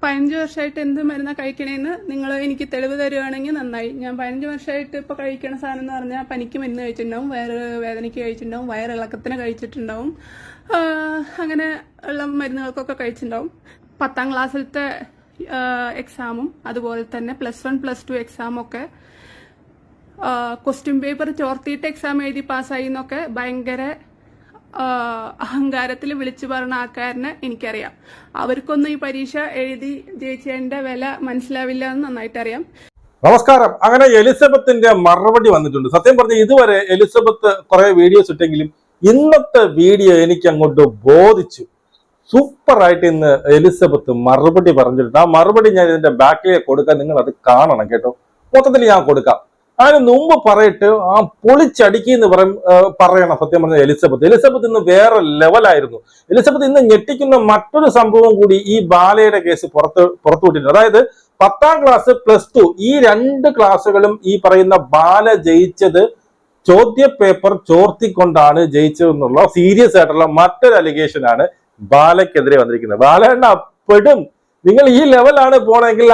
15 വർഷമായിട്ട് എന്ത് മരുന്നാ കഴിക്കണേന്ന് നിങ്ങൾ എനിക്ക് തെളിവ് തരുവാണെങ്കിൽ നന്നായി. ഞാൻ 15 വർഷമായിട്ട് ഇപ്പോൾ കഴിക്കണ സാധനം എന്ന് പറഞ്ഞാൽ പനിക്ക് മരുന്ന് കഴിച്ചിട്ടുണ്ടാവും, വയറ് വേദനയ്ക്ക് കഴിച്ചിട്ടുണ്ടാവും, വയറിളക്കത്തിന് കഴിച്ചിട്ടുണ്ടാവും, അങ്ങനെ ഉള്ള മരുന്നുകൾക്കൊക്കെ കഴിച്ചിട്ടുണ്ടാവും. 10ാം ക്ലാസ്സിലത്തെ എക്സാമും അതുപോലെ തന്നെ +1 +2 എക്സാമൊക്കെ ക്വസ്റ്റ്യൻ പേപ്പർ ചോർത്തിയിട്ട് എക്സാം എഴുതി പാസ്സായി എന്നൊക്കെ ഭയങ്കര അഹങ്കാരത്തിൽ വിളിച്ചു പറഞ്ഞ ആൾക്കാരനെ എനിക്കറിയാം. അവർക്കൊന്നും ഈ പരീക്ഷ എഴുതി ജയിച്ചതിന്റെ വില മനസ്സിലാവില്ല എന്ന് നന്നായിട്ടറിയാം. നമസ്കാരം. അങ്ങനെ എലിസബത്തിന്റെ മറുപടി വന്നിട്ടുണ്ട്. സത്യം പറഞ്ഞ ഇതുവരെ എലിസബത്ത് കുറെ വീഡിയോസ് ഇട്ടെങ്കിലും ഇന്നത്തെ വീഡിയോ എനിക്ക് അങ്ങോട്ട് ബോധിച്ചു. സൂപ്പറായിട്ട് ഇന്ന് എലിസബത്ത് മറുപടി പറഞ്ഞിട്ടുണ്ട്. ആ മറുപടി ഞാൻ ഇതിന്റെ ബാക്കിലേക്ക് കൊടുക്കാൻ, നിങ്ങൾ അത് കാണണം കേട്ടോ. മൊത്തത്തിൽ ഞാൻ കൊടുക്കാം. അതിന് മുമ്പ് പറയിട്ട് ആ പൊളിച്ചടിക്കെന്ന് പറയണം. സത്യം പറഞ്ഞ എലിസബത്ത് ഇന്ന് വേറെ ലെവലായിരുന്നു. എലിസബത്ത് ഇന്ന് ഞെട്ടിക്കുന്ന മറ്റൊരു സംഭവം കൂടി ഈ ബാലയുടെ കേസ് പുറത്തുവിട്ടിട്ടുണ്ട്. അതായത് 10ാം ക്ലാസ് +2 ഈ 2 ക്ലാസ്സുകളും ഈ പറയുന്ന ബാല ജയിച്ചത് ചോദ്യ പേപ്പർ ചോർത്തിക്കൊണ്ടാണ് ജയിച്ചതെന്നുള്ള സീരിയസ് ആയിട്ടുള്ള മറ്റൊരു അലിഗേഷനാണ് ബാലയ്ക്കെതിരെ വന്നിരിക്കുന്നത്. ബാലണ്ണ പെടും. നിങ്ങൾ ഈ ലെവലാണ് പോണെങ്കിൽ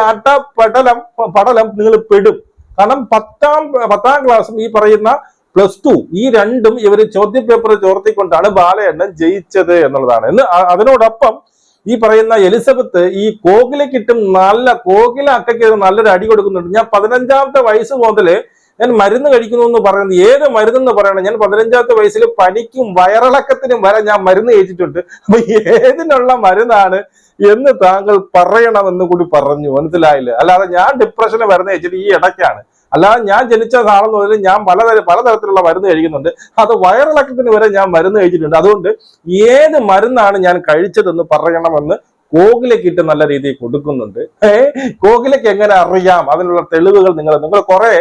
പടലം നിങ്ങൾ പെടും. കാരണം 10ാം ക്ലാസ്സും ഈ പറയുന്ന +2 ഈ 2ഉം ഇവര് ചോദ്യ പേപ്പർ ചോർത്തിക്കൊണ്ടാണ് ബാലയണ്ണൻ ജയിച്ചത് എന്നുള്ളതാണ്. അതിനോടൊപ്പം ഈ പറയുന്ന എലിസബത്ത് ഈ കോകിലക്കിട്ടും കോകില അക്കയ്ക്ക് നല്ലൊരു അടി കൊടുക്കുന്നുണ്ട്. ഞാൻ 15ാമത്തെ വയസ്സ് മുതല് ഞാൻ മരുന്ന് കഴിക്കുന്നു എന്ന് പറയുന്നത് ഏത് മരുന്നെന്ന് പറയണം. ഞാൻ 15ാമത്തെ വയസ്സിൽ പനിക്കും വയറിളക്കത്തിനും വരെ ഞാൻ മരുന്ന് കഴിച്ചിട്ടുണ്ട്. അപ്പൊ ഏതിനുള്ള മരുന്നാണ് എന്ന് താങ്കൾ പറയണമെന്ന് കൂടി പറഞ്ഞു. മനസ്സിലായില്ലേ? അല്ലാതെ ഞാൻ ഡിപ്രഷന് മരുന്ന് കഴിച്ചിട്ട് ഈ ഇടയ്ക്കാണ്. അല്ലാതെ ഞാൻ ജനിച്ച സാണെന്ന് മുതൽ ഞാൻ പലതരത്തിലുള്ള മരുന്ന് കഴിക്കുന്നുണ്ട്. അത് വയറിളക്കത്തിന് വരെ ഞാൻ മരുന്ന് കഴിച്ചിട്ടുണ്ട്. അതുകൊണ്ട് ഏത് മരുന്നാണ് ഞാൻ കഴിച്ചതെന്ന് പറയണമെന്ന് കോകിലക്കിട്ട് നല്ല രീതിയിൽ കൊടുക്കുന്നുണ്ട്. കോകിലക്ക് എങ്ങനെ അറിയാം? അതിനുള്ള തെളിവുകൾ നിങ്ങൾ കുറെ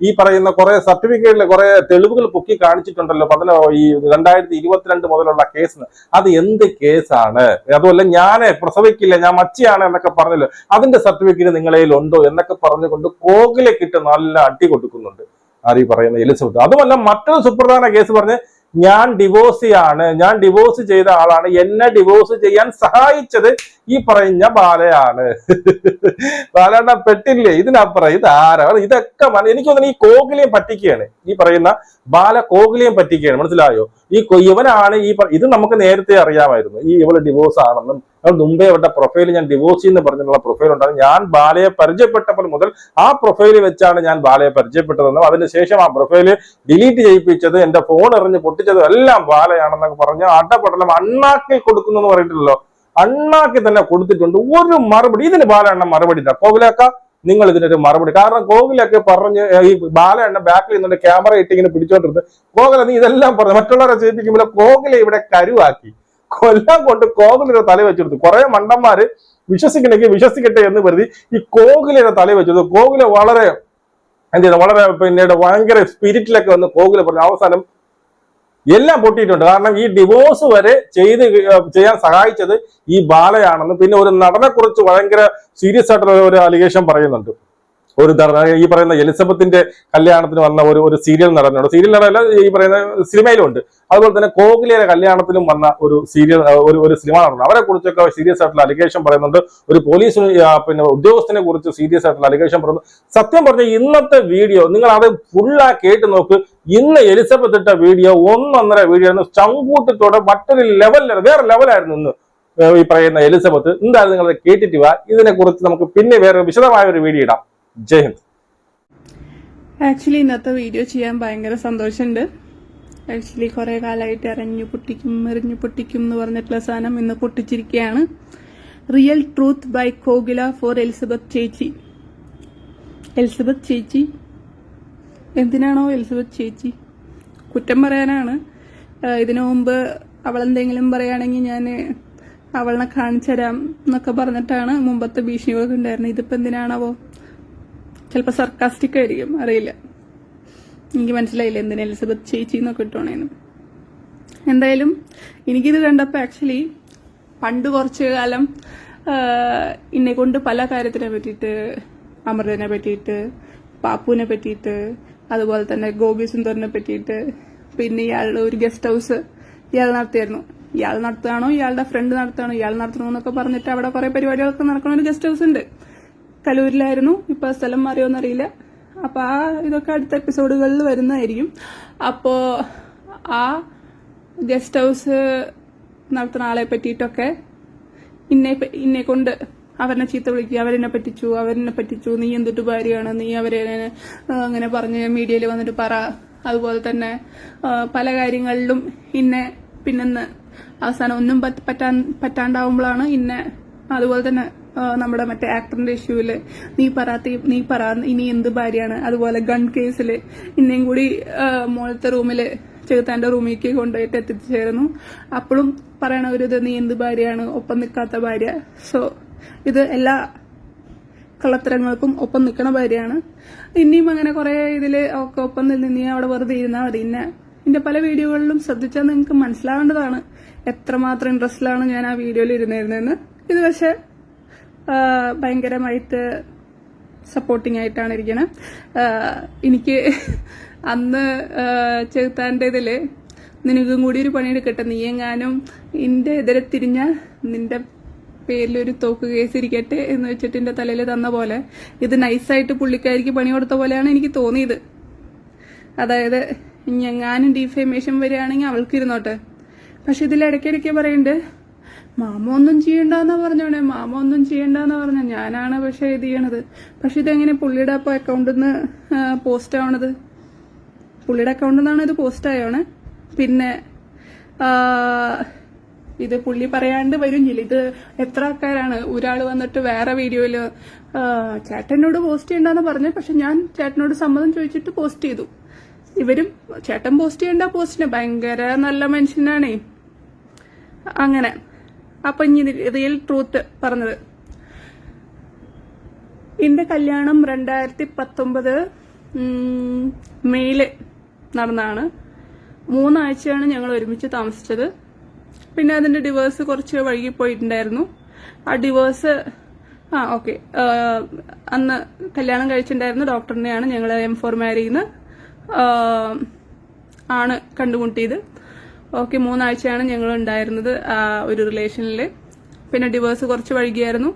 ഈ പറയുന്ന കുറെ സർട്ടിഫിക്കറ്റിലെ കുറെ തെളിവുകൾ പൊക്കി കാണിച്ചിട്ടുണ്ടല്ലോ. ഈ 2022 മുതലുള്ള കേസ്. അത് എന്ത് കേസാണ്? അതുപോലെ ഞാൻ പ്രസവിക്കില്ല, ഞാൻ മച്ചിയാണ് എന്നൊക്കെ പറഞ്ഞല്ലോ. അതിന്റെ സർട്ടിഫിക്കറ്റ് നിങ്ങളേൽ ഉണ്ടോ എന്നൊക്കെ പറഞ്ഞുകൊണ്ട് കോകിലക്കിട്ട് നല്ല അടി കൊടുക്കുന്നുണ്ട് ആരീ പറയുന്ന എലിസബത്ത്. അതുമല്ല മറ്റൊരു സുപ്രധാന കേസ് പറഞ്ഞ് ഞാൻ ഡിവോഴ്സിയാണ്, ഞാൻ ഡിവോഴ്സ് ചെയ്ത ആളാണ്, എന്നെ ഡിവോഴ്സ് ചെയ്യാൻ സഹായിച്ചത് ഈ പറയുന്ന ബാലയാണ്. ബാലണ്ണ പെട്ടില്ലേ? ഇതിനപ്പുറം ഇതാരാണ്? ഇതൊക്കെ എനിക്ക് തോന്നുന്നു ഈ കോകിലയും പറ്റിക്കുകയാണ്. ഈ പറയുന്ന ബാല കോകിലയും പറ്റിക്കുകയാണ്. മനസ്സിലായോ? ഇവനാണ് ഇത് നമുക്ക് നേരത്തെ അറിയാമായിരുന്നു. ഇവള് ഡിവോഴ്സ് ആണെന്നും മുമ്പേ അവരുടെ പ്രൊഫൈൽ ഞാൻ ഡിവോഴ്സ് എന്ന് പറഞ്ഞിട്ടുള്ള പ്രൊഫൈൽ ഉണ്ടാകും. ഞാൻ ബാലയെ പരിചയപ്പെട്ടപ്പോൾ മുതൽ ആ പ്രൊഫൈൽ വെച്ചാണ് ഞാൻ ബാലയെ പരിചയപ്പെട്ടതെന്നും അതിനുശേഷം ആ പ്രൊഫൈല് ഡിലീറ്റ് ചെയ്യിപ്പിച്ചത്, എന്റെ ഫോൺ എറിഞ്ഞ് പൊട്ടിച്ചതും എല്ലാം ബാലയാണെന്നൊക്കെ പറഞ്ഞ് അടപടലം അണ്ണാക്കിൽ കൊടുക്കുന്നു എന്ന് പറഞ്ഞിട്ടുള്ളല്ലോ. അണ്ണാക്കി തന്നെ കൊടുത്തിട്ടുണ്ട്. ഒരു മറുപടി ഇതിന് ബാലണ്ണ മറുപടി ഇല്ല. കോകിലക്ക നിങ്ങൾ ഇതിനൊരു മറുപടി. കാരണം കോകിലൊക്കെ പറഞ്ഞ് ഈ ബാലണ്ണ ബാക്കിൽ നിന്നുകൊണ്ട് ക്യാമറ ഇട്ട് ഇങ്ങനെ പിടിച്ചോണ്ടിരുന്നത് കോകില നീ ഇതെല്ലാം പറഞ്ഞു മറ്റുള്ളവരെ ചെയ്യിപ്പിക്കുമ്പോൾ കോകില ഇവിടെ കരുവാക്കി കൊല്ലം കൊണ്ട് കോകിലയുടെ തല വെച്ചെടുത്തു. കുറെ മണ്ടന്മാര് വിശ്വസിക്കണമെങ്കിൽ വിശ്വസിക്കട്ടെ എന്ന് കരുതി ഈ കോകിലയുടെ തല വെച്ചെടുത്തു. കോകില വളരെ വളരെ പിന്നീട് ഭയങ്കര സ്പിരിറ്റിലൊക്കെ വന്ന് കോകില പറഞ്ഞു. അവസാനം എല്ലാം പൊട്ടിയിട്ടുണ്ട്. കാരണം ഈ ഡിവോഴ്സ് വരെ ചെയ്യാൻ സഹായിച്ചത് ഈ ബാലയാണെന്ന്. പിന്നെ ഒരു നടനെ കുറിച്ച് ഭയങ്കര സീരിയസ് ആയിട്ടുള്ള ഒരു അലിഗേഷൻ പറയുന്നുണ്ട്. ഈ പറയുന്ന എലിസബത്തിന്റെ കല്യാണത്തിന് വന്ന ഒരു സീരിയൽ നടനുണ്ട്. സീരിയൽ നടനല്ല, ഈ പറയുന്ന സിനിമയിലുണ്ട്. അതുപോലെ തന്നെ കോകിലയുടെ കല്യാണത്തിലും വന്ന ഒരു സിനിമ നടന്നു. അവരെ കുറിച്ചൊക്കെ സീരിയസ് ആയിട്ടുള്ള അലിഗേഷൻ പറയുന്നുണ്ട്. ഒരു പോലീസ് പിന്നെ ഉദ്യോഗസ്ഥനെ കുറിച്ച് സീരിയസ് ആയിട്ടുള്ള അലിഗേഷൻ പറയുന്നു. സത്യം പറഞ്ഞ ഇന്നത്തെ വീഡിയോ നിങ്ങൾ അത് ഫുള്ളാ കേട്ട് നോക്ക്. ഇന്ന് എലിസബത്ത് ഇട്ട വീഡിയോ 1.5 വീഡിയോ ആയിരുന്നു. ചങ്കൂട്ടത്തോടെ മറ്റൊരു വേറെ ലെവലായിരുന്നു ഇന്ന് ഈ പറയുന്ന എലിസബത്ത്. എന്തായാലും നിങ്ങൾ കേട്ടിട്ട് വാ. ഇതിനെ കുറിച്ച് നമുക്ക് പിന്നെ വേറെ വിശദമായ ഒരു വീഡിയോ ഇടാം. ജയ് ഹിന്ദ്. ആക്ച്വലി ഇന്നത്തെ വീഡിയോ ചെയ്യാൻ ഭയങ്കര സന്തോഷമുണ്ട്. ആക്ച്വലി കുറെ കാലമായിട്ട് എറിഞ്ഞു പൊട്ടിക്കും എന്ന് പറഞ്ഞിട്ടുള്ള സാധനം ഇന്ന് പൊട്ടിച്ചിരിക്കുകയാണ്. Real truth by Kokila for Elizabeth ചേച്ചി. എലിസബത്ത് ചേച്ചി എന്തിനാണോ എലിസബത്ത് ചേച്ചി? കുറ്റം പറയാനാണ്. ഇതിനു മുമ്പ് അവളെന്തെങ്കിലും പറയുകയാണെങ്കിൽ ഞാൻ അവളെ കാണിച്ചു തരാം എന്നൊക്കെ പറഞ്ഞിട്ടാണ് മുമ്പത്തെ ഭീഷണികളൊക്കെ ഉണ്ടായിരുന്നത്. ഇതിപ്പോ എന്തിനാണാവോ? ചിലപ്പോൾ സർക്കാസ്റ്റിക് ആയിരിക്കും, അറിയില്ല. എനിക്ക് മനസ്സിലായില്ല എന്തിനാ എലിസബത്ത് ചേച്ചി എന്നൊക്കെ ഇട്ടോണേന്ന്. എന്തായാലും എനിക്കിത് കണ്ടപ്പോൾ ആക്ച്വലി പണ്ട് കുറച്ച് കാലം എന്നെ കൊണ്ട് പല കാര്യത്തിനെ പറ്റിയിട്ട്, അമൃതനെ പറ്റിയിട്ട്, പാപ്പുവിനെ പറ്റിയിട്ട്, അതുപോലെ തന്നെ ഗോപി സുന്ദറിനെ പറ്റിയിട്ട്, പിന്നെ ഇയാളുടെ ഒരു ഗസ്റ്റ് ഹൗസ് ഇയാൾ നടത്തിയായിരുന്നു. ഇയാൾ നടത്തുകയാണോ ഇയാളുടെ ഫ്രണ്ട് നടത്തുകയാണോ, ഇയാൾ നടത്തണമെന്നൊക്കെ പറഞ്ഞിട്ട് അവിടെ കുറെ പരിപാടികളൊക്കെ നടക്കുന്ന ഒരു ഗസ്റ്റ് ഹൗസ് ഉണ്ട്. കലൂരിലായിരുന്നു, ഇപ്പൊ സ്ഥലം മാറിയോന്നറിയില്ല. അപ്പൊ ആ ഇതൊക്കെ അടുത്ത എപ്പിസോഡുകളിൽ വരുന്നതായിരിക്കും. അപ്പോ ആ ഗസ്റ്റ് ഹൗസ് നടത്തുന്ന ആളെ പറ്റിയിട്ടൊക്കെ ഇന്നെ കൊണ്ട് അവരെ ചീത്ത വിളിക്കുക, അവരെന്നെ പറ്റിച്ചു, നീ എന്തിട്ട് ഭാര്യയാണ്, നീ അവരെ അങ്ങനെ പറഞ്ഞ് മീഡിയയിൽ വന്നിട്ട് പറ. അതുപോലെ തന്നെ പല കാര്യങ്ങളിലും പിന്നെന്ന് അവസാനം ഒന്നും പറ്റാണ്ടാവുമ്പോഴാണ് അതുപോലെ തന്നെ നമ്മുടെ മറ്റേ ആക്ടറിന്റെ ഇഷ്യൂവില് നീ പറ ഇനി എന്ത് ഭാര്യയാണ്. അതുപോലെ ഗൺ കേസില് ഇന്നേം കൂടി മോളത്തെ റൂമില് ചെകുത്താന്റെ റൂമിലേക്ക് കൊണ്ടുപോയിട്ട് എത്തിച്ചേരുന്നു. അപ്പോഴും പറയണ ഒരു ഇത് നീ എന്ത് ഭാര്യയാണ്, ഒപ്പം നിൽക്കാത്ത ഭാര്യ. സോ ഇത് എല്ലാ കള്ളത്തരങ്ങൾക്കും ഒപ്പം നിൽക്കണ ഭാര്യയാണ്. ഇനിയും അങ്ങനെ കുറെ ഇതില് ഒക്കെ ഒപ്പം നിന്ന് നീ അവിടെ വെറുതെ ഇരുന്നാൽ മതി. എന്റെ പല വീഡിയോകളിലും ശ്രദ്ധിച്ചാൽ നിങ്ങൾക്ക് മനസ്സിലാവേണ്ടതാണ് എത്രമാത്രം ഇൻട്രസ്റ്റിലാണ് ഞാൻ ആ വീഡിയോയിൽ ഇരുന്നിരുന്നതെന്ന്. ഇത് പക്ഷെ ഭയങ്കരമായിട്ട് സപ്പോർട്ടിങ് ആയിട്ടാണ് ഇരിക്കണത്. എനിക്ക് അന്ന് ചെകുത്താന്റെ ഇതില് നിനക്കും കൂടി ഒരു പണിയെടുക്കട്ടെ, നീ എങ്ങാനും എന്റെ എതിരെ തിരിഞ്ഞ നിന്റെ പേരിലൊരു തോക്ക് കേസ് ഇരിക്കട്ടെ എന്ന് വെച്ചിട്ട് എന്റെ തലയിൽ തന്ന പോലെ ഇത് നൈസായിട്ട് പുള്ളിക്കാരിക്ക് പണി കൊടുത്ത പോലെയാണ് എനിക്ക് തോന്നിയത്. അതായത് ഞങ്ങാനും ഡിഫേമേഷൻ വരികയാണെങ്കിൽ അവൾക്ക് ഇരുന്നോട്ടെ. പക്ഷെ ഇതിൽ ഇടയ്ക്കിടയ്ക്ക് പറയുന്നുണ്ട് മാമ ഒന്നും ചെയ്യണ്ടെന്നാ പറഞ്ഞ ഞാനാണ് പക്ഷെ ഇത് ചെയ്യണത്. പക്ഷെ ഇതെങ്ങനെ പുള്ളിയുടെ അപ്പൊ അക്കൗണ്ടിൽ നിന്ന് പോസ്റ്റ് ആവണത്? പുള്ളിയുടെ അക്കൗണ്ടിൽ നിന്നാണ് ഇത് പോസ്റ്റ് ആയോണേ. പിന്നെ ഇത് പുള്ളി പറയാണ്ട് വരും ചെയ്യില്ല. ഇത് എത്ര ആൾക്കാരാണ്, ഒരാൾ വന്നിട്ട് വേറെ വീഡിയോയില് ചേട്ടനോട് പോസ്റ്റ് ചെയ്യണ്ടെന്ന് പറഞ്ഞു, പക്ഷെ ഞാൻ ചേട്ടനോട് സമ്മതം ചോദിച്ചിട്ട് പോസ്റ്റ് ചെയ്തു. ഇവരും ചേട്ടൻ പോസ്റ്റ് ചെയ്യണ്ട പോസ്റ്റിന് ഭയങ്കര നല്ല മനുഷ്യനാണേ. അങ്ങനെ അപ്പൊ ഇനി റിയൽ ട്രൂത്ത് പറഞ്ഞത്, എന്റെ കല്യാണം 2019 മെയ്യില് നടന്നതാണ്. 3 ആഴ്ചയാണ് ഞങ്ങൾ ഒരുമിച്ച് താമസിച്ചത്. പിന്നെ അതിന്റെ ഡിവേഴ്സ് കുറച്ച് വൈകിപ്പോയിട്ടുണ്ടായിരുന്നു. ആ ഡിവേഴ്സ് ഓക്കെ അന്ന് കല്യാണം കഴിച്ചിട്ടുണ്ടായിരുന്ന ഡോക്ടറിനെയാണ് ഞങ്ങൾ M4 മാരിന്ന് ആണ് കണ്ടുമുട്ടിയത്. ഓക്കെ 3 ആഴ്ചയാണ് ഞങ്ങൾ ഉണ്ടായിരുന്നത് ഒരു റിലേഷനിൽ. പിന്നെ ഡിവേഴ്സ് കുറച്ച് വൈകിയായിരുന്നു.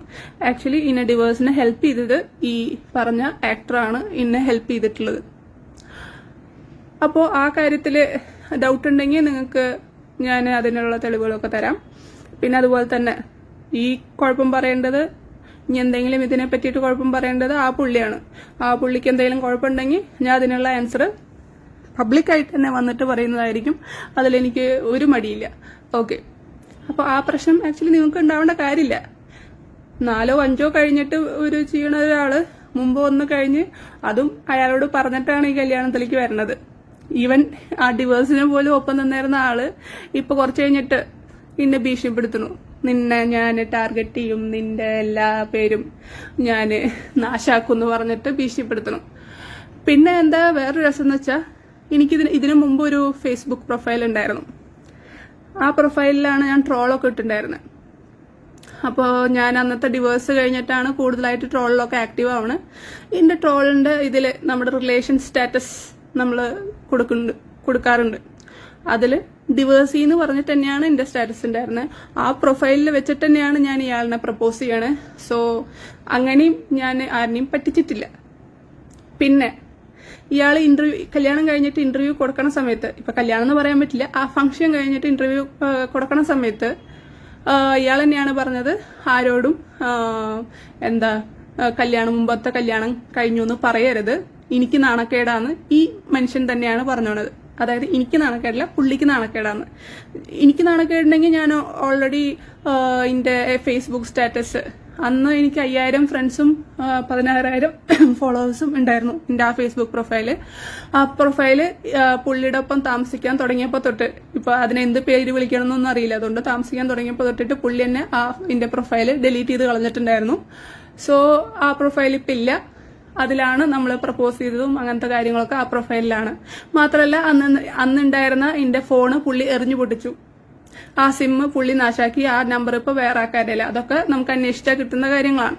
ആക്ച്വലി ഇന്നെ ഡിവേഴ്സിനെ ഹെൽപ്പ് ചെയ്തത് ഈ പറഞ്ഞ ആക്ടറാണ് എന്നെ ഹെൽപ്പ് ചെയ്തിട്ടുള്ളത്. അപ്പോൾ ആ കാര്യത്തിൽ ഡൗട്ട് ഉണ്ടെങ്കിൽ നിങ്ങൾക്ക് ഞാൻ അതിനുള്ള തെളിവുകളൊക്കെ തരാം. പിന്നെ അതുപോലെ തന്നെ ഈ കുഴപ്പം പറയേണ്ടത്, ഇനി എന്തെങ്കിലും ഇതിനെ പറ്റിയിട്ട് കുഴപ്പം പറയേണ്ടത് ആ പുള്ളിയാണ്. ആ പുള്ളിക്ക് എന്തെങ്കിലും കുഴപ്പമുണ്ടെങ്കിൽ ഞാൻ അതിനുള്ള ആൻസർ പബ്ലിക്കായിട്ട് തന്നെ വന്നിട്ട് പറയുന്നതായിരിക്കും. അതിലെനിക്ക് ഒരു മടിയില്ല. ഓക്കെ, അപ്പോൾ ആ പ്രശ്നം ആക്ച്വലി നിങ്ങൾക്ക് ഉണ്ടാവേണ്ട കാര്യമില്ല. 4 or 5 കഴിഞ്ഞിട്ട് ഒരു ചെയ്യണ ഒരാള് മുമ്പ് ഒന്ന് കഴിഞ്ഞ് അതും അയാളോട് പറഞ്ഞിട്ടാണ് ഈ കല്യാണത്തിലേക്ക് വരുന്നത്. ഈവൻ ആ ഡിവേഴ്സിന് പോലും ഒപ്പം നിന്നിരുന്ന ആള് ഇപ്പൊ കുറച്ച് കഴിഞ്ഞിട്ട് എന്നെ ഭീഷണിപ്പെടുത്തുന്നു, നിന്നെ ഞാൻ ടാർഗറ്റ് ചെയ്യും, നിന്റെ എല്ലാ പേരും ഞാൻ നാശാക്കും എന്ന് പറഞ്ഞിട്ട് ഭീഷണിപ്പെടുത്തണം. പിന്നെ എന്താ വേറൊരു രസം എന്ന് വെച്ചാൽ, ഇതിനു മുമ്പ് ഒരു ഫേസ്ബുക്ക് പ്രൊഫൈൽ ഉണ്ടായിരുന്നു. ആ പ്രൊഫൈലിലാണ് ഞാൻ ട്രോളൊക്കെ ഇട്ടിട്ടുണ്ടായിരുന്നത്. അപ്പോൾ ഞാൻ അന്നത്തെ ഡിവേഴ്സ് കഴിഞ്ഞിട്ടാണ് കൂടുതലായിട്ട് ട്രോളിലൊക്കെ ആക്റ്റീവ് ആവണത്. ഇതിന്റെ ട്രോളിന്റെ ഇതിൽ നമ്മുടെ റിലേഷൻ സ്റ്റാറ്റസ് നമ്മൾ കൊടുക്കാറുണ്ട്. അതിൽ ഡിവേഴ്സി എന്ന് പറഞ്ഞിട്ട് തന്നെയാണ് എന്റെ സ്റ്റാറ്റസ് ഉണ്ടായിരുന്നത്. ആ പ്രൊഫൈലിൽ വെച്ചിട്ട് തന്നെയാണ് ഞാൻ ഇയാളിനെ പ്രപ്പോസ് ചെയ്യണേ. സോ അങ്ങനെയും ഞാൻ ആരെയും പറ്റിച്ചിട്ടില്ല. പിന്നെ ഇയാൾ കല്യാണം കഴിഞ്ഞിട്ട് ഇന്റർവ്യൂ കൊടുക്കണ സമയത്ത്, ഇപ്പൊ കല്യാണം എന്ന് പറയാൻ പറ്റില്ല, ആ ഫംഗ്ഷൻ കഴിഞ്ഞിട്ട് ഇന്റർവ്യൂ കൊടുക്കണ സമയത്ത് ഇയാൾ തന്നെയാണ് പറഞ്ഞത് ആരോടും മുമ്പത്തെ കല്യാണം കഴിഞ്ഞു എന്ന് പറയരുത്, എനിക്ക് നാണക്കേടാന്ന് ഈ മനുഷ്യൻ തന്നെയാണ് പറഞ്ഞോണത്. അതായത് എനിക്ക് നാണക്കേടില്ല, പുള്ളിക്ക് നാണക്കേടാന്ന്. എനിക്ക് നാണക്കേടുണ്ടെങ്കിൽ ഞാൻ ഓൾറെഡി എന്റെ ഫേസ്ബുക്ക് സ്റ്റാറ്റസ്, അന്ന് എനിക്ക് 5000 ഫ്രണ്ട്സും 16000 ഫോളോവേഴ്സും ഉണ്ടായിരുന്നു എന്റെ ആ ഫേസ്ബുക്ക് പ്രൊഫൈല്. ആ പ്രൊഫൈല് പുള്ളിയുടെ ഒപ്പം താമസിക്കാൻ തുടങ്ങിയപ്പോ തൊട്ട്, ഇപ്പൊ അതിനെ എന്ത് പേര് വിളിക്കണമെന്നൊന്നും അറിയില്ല, അതുകൊണ്ട് താമസിക്കാൻ തുടങ്ങിയപ്പോ തൊട്ടിട്ട് പുള്ളി തന്നെ ആ എന്റെ പ്രൊഫൈല് ഡിലീറ്റ് ചെയ്ത് കളഞ്ഞിട്ടുണ്ടായിരുന്നു. സോ ആ പ്രൊഫൈൽ ഇപ്പൊ ഇല്ല. അതിലാണ് നമ്മൾ പ്രപ്പോസ് ചെയ്തതും അങ്ങനത്തെ കാര്യങ്ങളൊക്കെ ആ പ്രൊഫൈലിലാണ്. മാത്രമല്ല അന്നുണ്ടായിരുന്ന എന്റെ ഫോണ് പുള്ളി എറിഞ്ഞു പൊട്ടിച്ചു. ആ സിമ്മ് പുള്ളി നാശാക്കി. ആ നമ്പർ ഇപ്പൊ വേറെ ആക്കാരില്ല. അതൊക്കെ നമുക്ക് അന്വേഷിച്ചാൽ കിട്ടുന്ന കാര്യങ്ങളാണ്.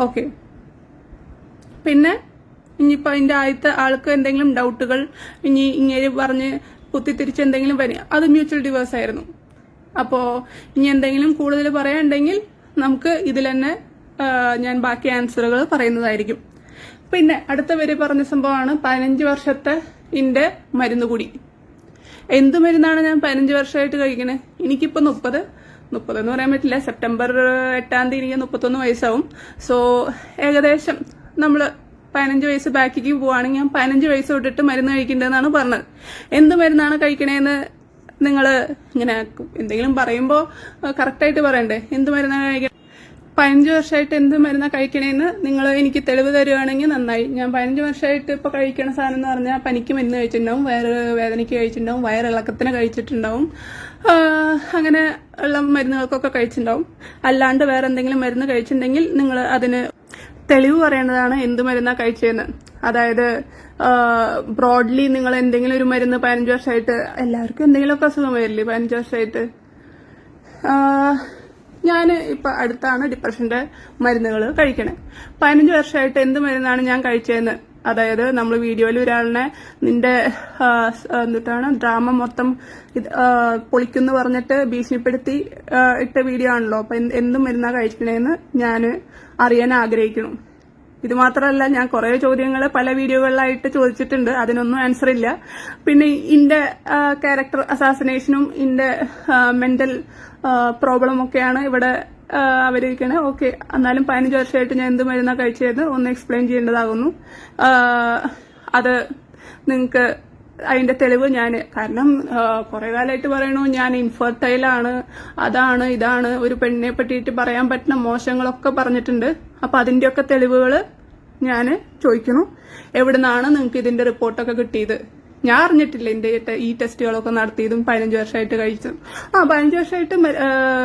ഓക്കെ, പിന്നെ ഇനിയിപ്പോ അതിന്റെ ആദ്യത്തെ ആൾക്ക് എന്തെങ്കിലും ഡൗട്ടുകൾ ഇനി ഇങ്ങനെ പറഞ്ഞ് കുത്തിത്തിരിച്ച് എന്തെങ്കിലും വരിക, അത് മ്യൂച്വൽ ഡിവേഴ്സ് ആയിരുന്നു. അപ്പോൾ ഇനി എന്തെങ്കിലും കൂടുതൽ പറയാനുണ്ടെങ്കിൽ നമുക്ക് ഇതിൽ തന്നെ ഞാൻ ബാക്കി ആൻസറുകൾ പറയുന്നതായിരിക്കും. പിന്നെ അടുത്ത വരെ പറഞ്ഞ സംഭവമാണ് 15 വർഷത്തെ ഇന്റെ മരുന്നുകൂടി. എന്ത് മരുന്നാണ് ഞാൻ 15 വർഷമായിട്ട് കഴിക്കണേ? എനിക്കിപ്പോൾ 30 എന്ന് പറയാൻ പറ്റില്ല. സെപ്റ്റംബർ 8-ാം തീയതി എനിക്ക് 31 വയസ്സാവും. സോ ഏകദേശം നമ്മൾ 15 വയസ്സ് ബാക്കിക്ക് പോവുകയാണെങ്കിൽ ഞാൻ 15 വയസ്സ് തൊട്ടിട്ട് മരുന്ന് കഴിക്കേണ്ടതെന്നാണ് പറഞ്ഞത്. എന്ത് മരുന്നാണ് കഴിക്കണേന്ന് നിങ്ങൾ ഇങ്ങനെ എന്തെങ്കിലും പറയുമ്പോൾ കറക്റ്റായിട്ട് പറയണ്ടേ? എന്ത് മരുന്നാണ് കഴിക്കണേ? 15 വർഷമായിട്ട് എന്ത് മരുന്നാണ് കഴിക്കണേന്ന് നിങ്ങൾ എനിക്ക് തെളിവ് തരുവാണെങ്കിൽ നന്നായി. ഞാൻ 15 വർഷമായിട്ട് ഇപ്പോൾ കഴിക്കണ സാധനം എന്ന് പറഞ്ഞാൽ പനിക്ക് മരുന്ന് കഴിച്ചിട്ടുണ്ടാവും, വയറ് വേദനയ്ക്ക് കഴിച്ചിട്ടുണ്ടാവും, വയറിളക്കത്തിന് കഴിച്ചിട്ടുണ്ടാവും, അങ്ങനെ ഉള്ള മരുന്നുകൾക്കൊക്കെ കഴിച്ചിട്ടുണ്ടാവും. അല്ലാണ്ട് വേറെ എന്തെങ്കിലും മരുന്ന് കഴിച്ചിട്ടുണ്ടെങ്കിൽ നിങ്ങൾ അതിന് തെളിവ് പറയേണ്ടതാണ് എന്ത് മരുന്നാ കഴിച്ചതെന്ന്. അതായത് ബ്രോഡ്ലി നിങ്ങൾ എന്തെങ്കിലും ഒരു മരുന്ന് 15 വർഷമായിട്ട്, എല്ലാവർക്കും എന്തെങ്കിലുമൊക്കെ അസുഖം വരില്ലേ 15 വർഷമായിട്ട്? ഞാൻ ഇപ്പൊ അടുത്താണ് ഡിപ്രഷന്റെ മരുന്നുകൾ കഴിക്കണേ. 15 വർഷമായിട്ട് എന്ത് മരുന്നാണ് ഞാൻ കഴിച്ചതെന്ന്, അതായത് നമ്മൾ വീഡിയോയിൽ ഒരാളിനെ നിന്റെ എന്നിട്ടാണ് ഡ്രാമ മൊത്തം പൊളിക്കുന്നു പറഞ്ഞിട്ട് ഭീഷണിപ്പെടുത്തി ഇട്ട വീഡിയോ ആണല്ലോ. അപ്പൊ എന്ത് മരുന്നാ കഴിക്കണേന്ന് ഞാൻ അറിയാൻ ആഗ്രഹിക്കണം. ഇത് മാത്രമല്ല, ഞാൻ കുറെ ചോദ്യങ്ങൾ പല വീഡിയോകളിലായിട്ട് ചോദിച്ചിട്ടുണ്ട്, അതിനൊന്നും ആൻസർ ഇല്ല. പിന്നെ ഇന്റെ ക്യാരക്ടർ അസാസിനേഷനും ഇന്റെ മെന്റൽ പ്രോബ്ലം ഒക്കെയാണ് ഇവിടെ അവരിക്കണേ. ഓക്കെ, എന്നാലും 15 വർഷമായിട്ട് ഞാൻ എന്ത് മരുന്നാ കഴിച്ചതെന്ന് ഒന്ന് എക്സ്പ്ലെയിൻ ചെയ്യേണ്ടതാകുന്നു. അത് നിങ്ങൾക്ക് അതിന്റെ തെളിവ് ഞാൻ, കാരണം കുറെ കാലമായിട്ട് പറയണു ഞാൻ ഇൻഫെർട്ടൈലാണ്, അതാണ് ഇതാണ്, ഒരു പെണ്ണിനെ പറ്റിയിട്ട് പറയാൻ പറ്റുന്ന മോശങ്ങളൊക്കെ പറഞ്ഞിട്ടുണ്ട്. അപ്പൊ അതിന്റെയൊക്കെ തെളിവുകൾ ഞാൻ ചോദിക്കുന്നു. എവിടുന്നാണ് നിങ്ങൾക്ക് ഇതിന്റെ റിപ്പോർട്ടൊക്കെ കിട്ടിയത്? ഞാൻ അറിഞ്ഞിട്ടില്ല എന്റെ ഈ ടെസ്റ്റുകളൊക്കെ നടത്തിയതും 15 വർഷമായിട്ട് കഴിച്ചതും. 15 വർഷമായിട്ട്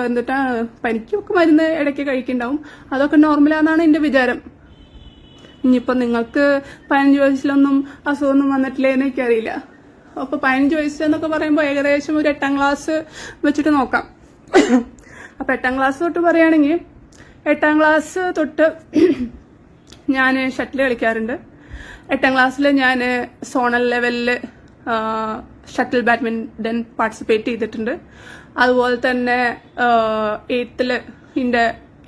എന്നിട്ടാ പനിക്കൊക്കെ മരുന്ന് ഇടയ്ക്ക് കഴിക്കുന്നുണ്ടാവും, അതൊക്കെ നോർമലാണെന്നാണ് എന്റെ വിചാരം. ഇനിയിപ്പോ നിങ്ങൾക്ക് 15 വയസ്സിലൊന്നും അസുഖമൊന്നും വന്നിട്ടില്ലേ എന്ന് എനിക്കറിയില്ല. അപ്പൊ 15 വയസ്സ് എന്നൊക്കെ പറയുമ്പോൾ ഏകദേശം ഒരു 8ാം ക്ലാസ് വെച്ചിട്ട് നോക്കാം. അപ്പൊ 8ാം ക്ലാസ് തൊട്ട് പറയുകയാണെങ്കിൽ 8ാം ക്ലാസ് തൊട്ട് ഞാൻ ഷട്ടിൽ കളിക്കാറുണ്ട്. 8ാം ക്ലാസ്സിൽ ഞാൻ സോണൽ ലെവലിൽ ഷട്ടിൽ ബാഡ്മിന്റൺ പാർട്ടിസിപ്പേറ്റ് ചെയ്തിട്ടുണ്ട്. അതുപോലെ തന്നെ 8th ഇതിന്റെ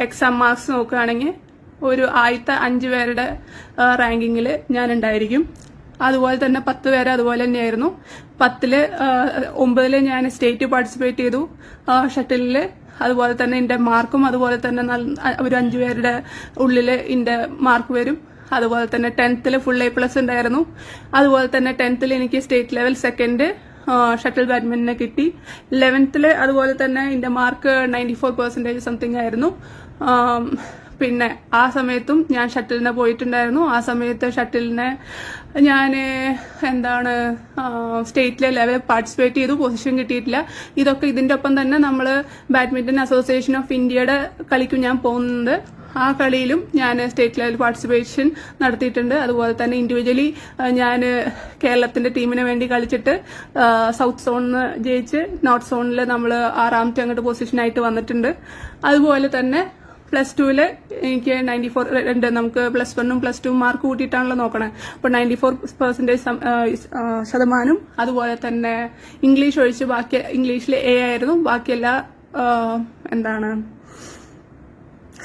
എക്സാം മാർക്സ് നോക്കുകയാണെങ്കിൽ ഒരു ആദ്യത്തെ 5 പേരുടെ റാങ്കിങ്ങിൽ ഞാൻ ഉണ്ടായിരിക്കും. അതുപോലെ തന്നെ 10 പേര് അതുപോലെ തന്നെയായിരുന്നു. 9th ഞാൻ സ്റ്റേറ്റ് പാർട്ടിസിപ്പേറ്റ് ചെയ്തു ഷട്ടിലില്. അതുപോലെ തന്നെ എന്റെ മാർക്കും അതുപോലെ തന്നെ ഒരു 5 പേരുടെ ഉള്ളിൽ എന്റെ മാർക്ക് വരും. അതുപോലെ തന്നെ 10th ഫുൾ A+ ഉണ്ടായിരുന്നു. അതുപോലെ തന്നെ 10th എനിക്ക് സ്റ്റേറ്റ് ലെവൽ സെക്കൻഡ് ഷട്ടിൽ ബാഡ്മിന്റന് കിട്ടി. 11th അതുപോലെ തന്നെ എന്റെ മാർക്ക് 94% സംതിങ് ആയിരുന്നു. പിന്നെ ആ സമയത്തും ഞാൻ ഷട്ടിലിനെ പോയിട്ടുണ്ടായിരുന്നു. ആ സമയത്ത് ഷട്ടിലിനെ ഞാൻ സ്റ്റേറ്റ് ലെവൽ പാർട്ടിസിപ്പേറ്റ് ചെയ്തു, പൊസിഷൻ കിട്ടിയിട്ടില്ല. ഇതൊക്കെ ഇതിന്റെ ഒപ്പം തന്നെ നമ്മൾ ബാഡ്മിന്റൺ അസോസിയേഷൻ ഓഫ് ഇന്ത്യയുടെ കളിക്കും ഞാൻ പോകുന്നുണ്ട്. ആ കളിയിലും ഞാൻ സ്റ്റേറ്റ് ലെവൽ പാർട്ടിസിപ്പേഷൻ നടത്തിയിട്ടുണ്ട്. അതുപോലെ തന്നെ ഇൻഡിവിജ്വലി ഞാൻ കേരളത്തിന്റെ ടീമിന് വേണ്ടി കളിച്ചിട്ട് സൗത്ത് സോണിന് ജയിച്ച് നോർത്ത് സോണിൽ നമ്മൾ 6ാമത്തെ അങ്ങോട്ട് പൊസിഷനായിട്ട് വന്നിട്ടുണ്ട്. അതുപോലെ തന്നെ +2 എനിക്ക് 94 നമുക്ക് +1ഉം +2ഉം മാർക്ക് കൂട്ടിയിട്ടാണല്ലോ നോക്കണേ. അപ്പോൾ 94% അതുപോലെ തന്നെ ഇംഗ്ലീഷ് ഒഴിച്ച് ബാക്കി ഇംഗ്ലീഷിൽ A ആയിരുന്നു. ബാക്കിയെല്ലാ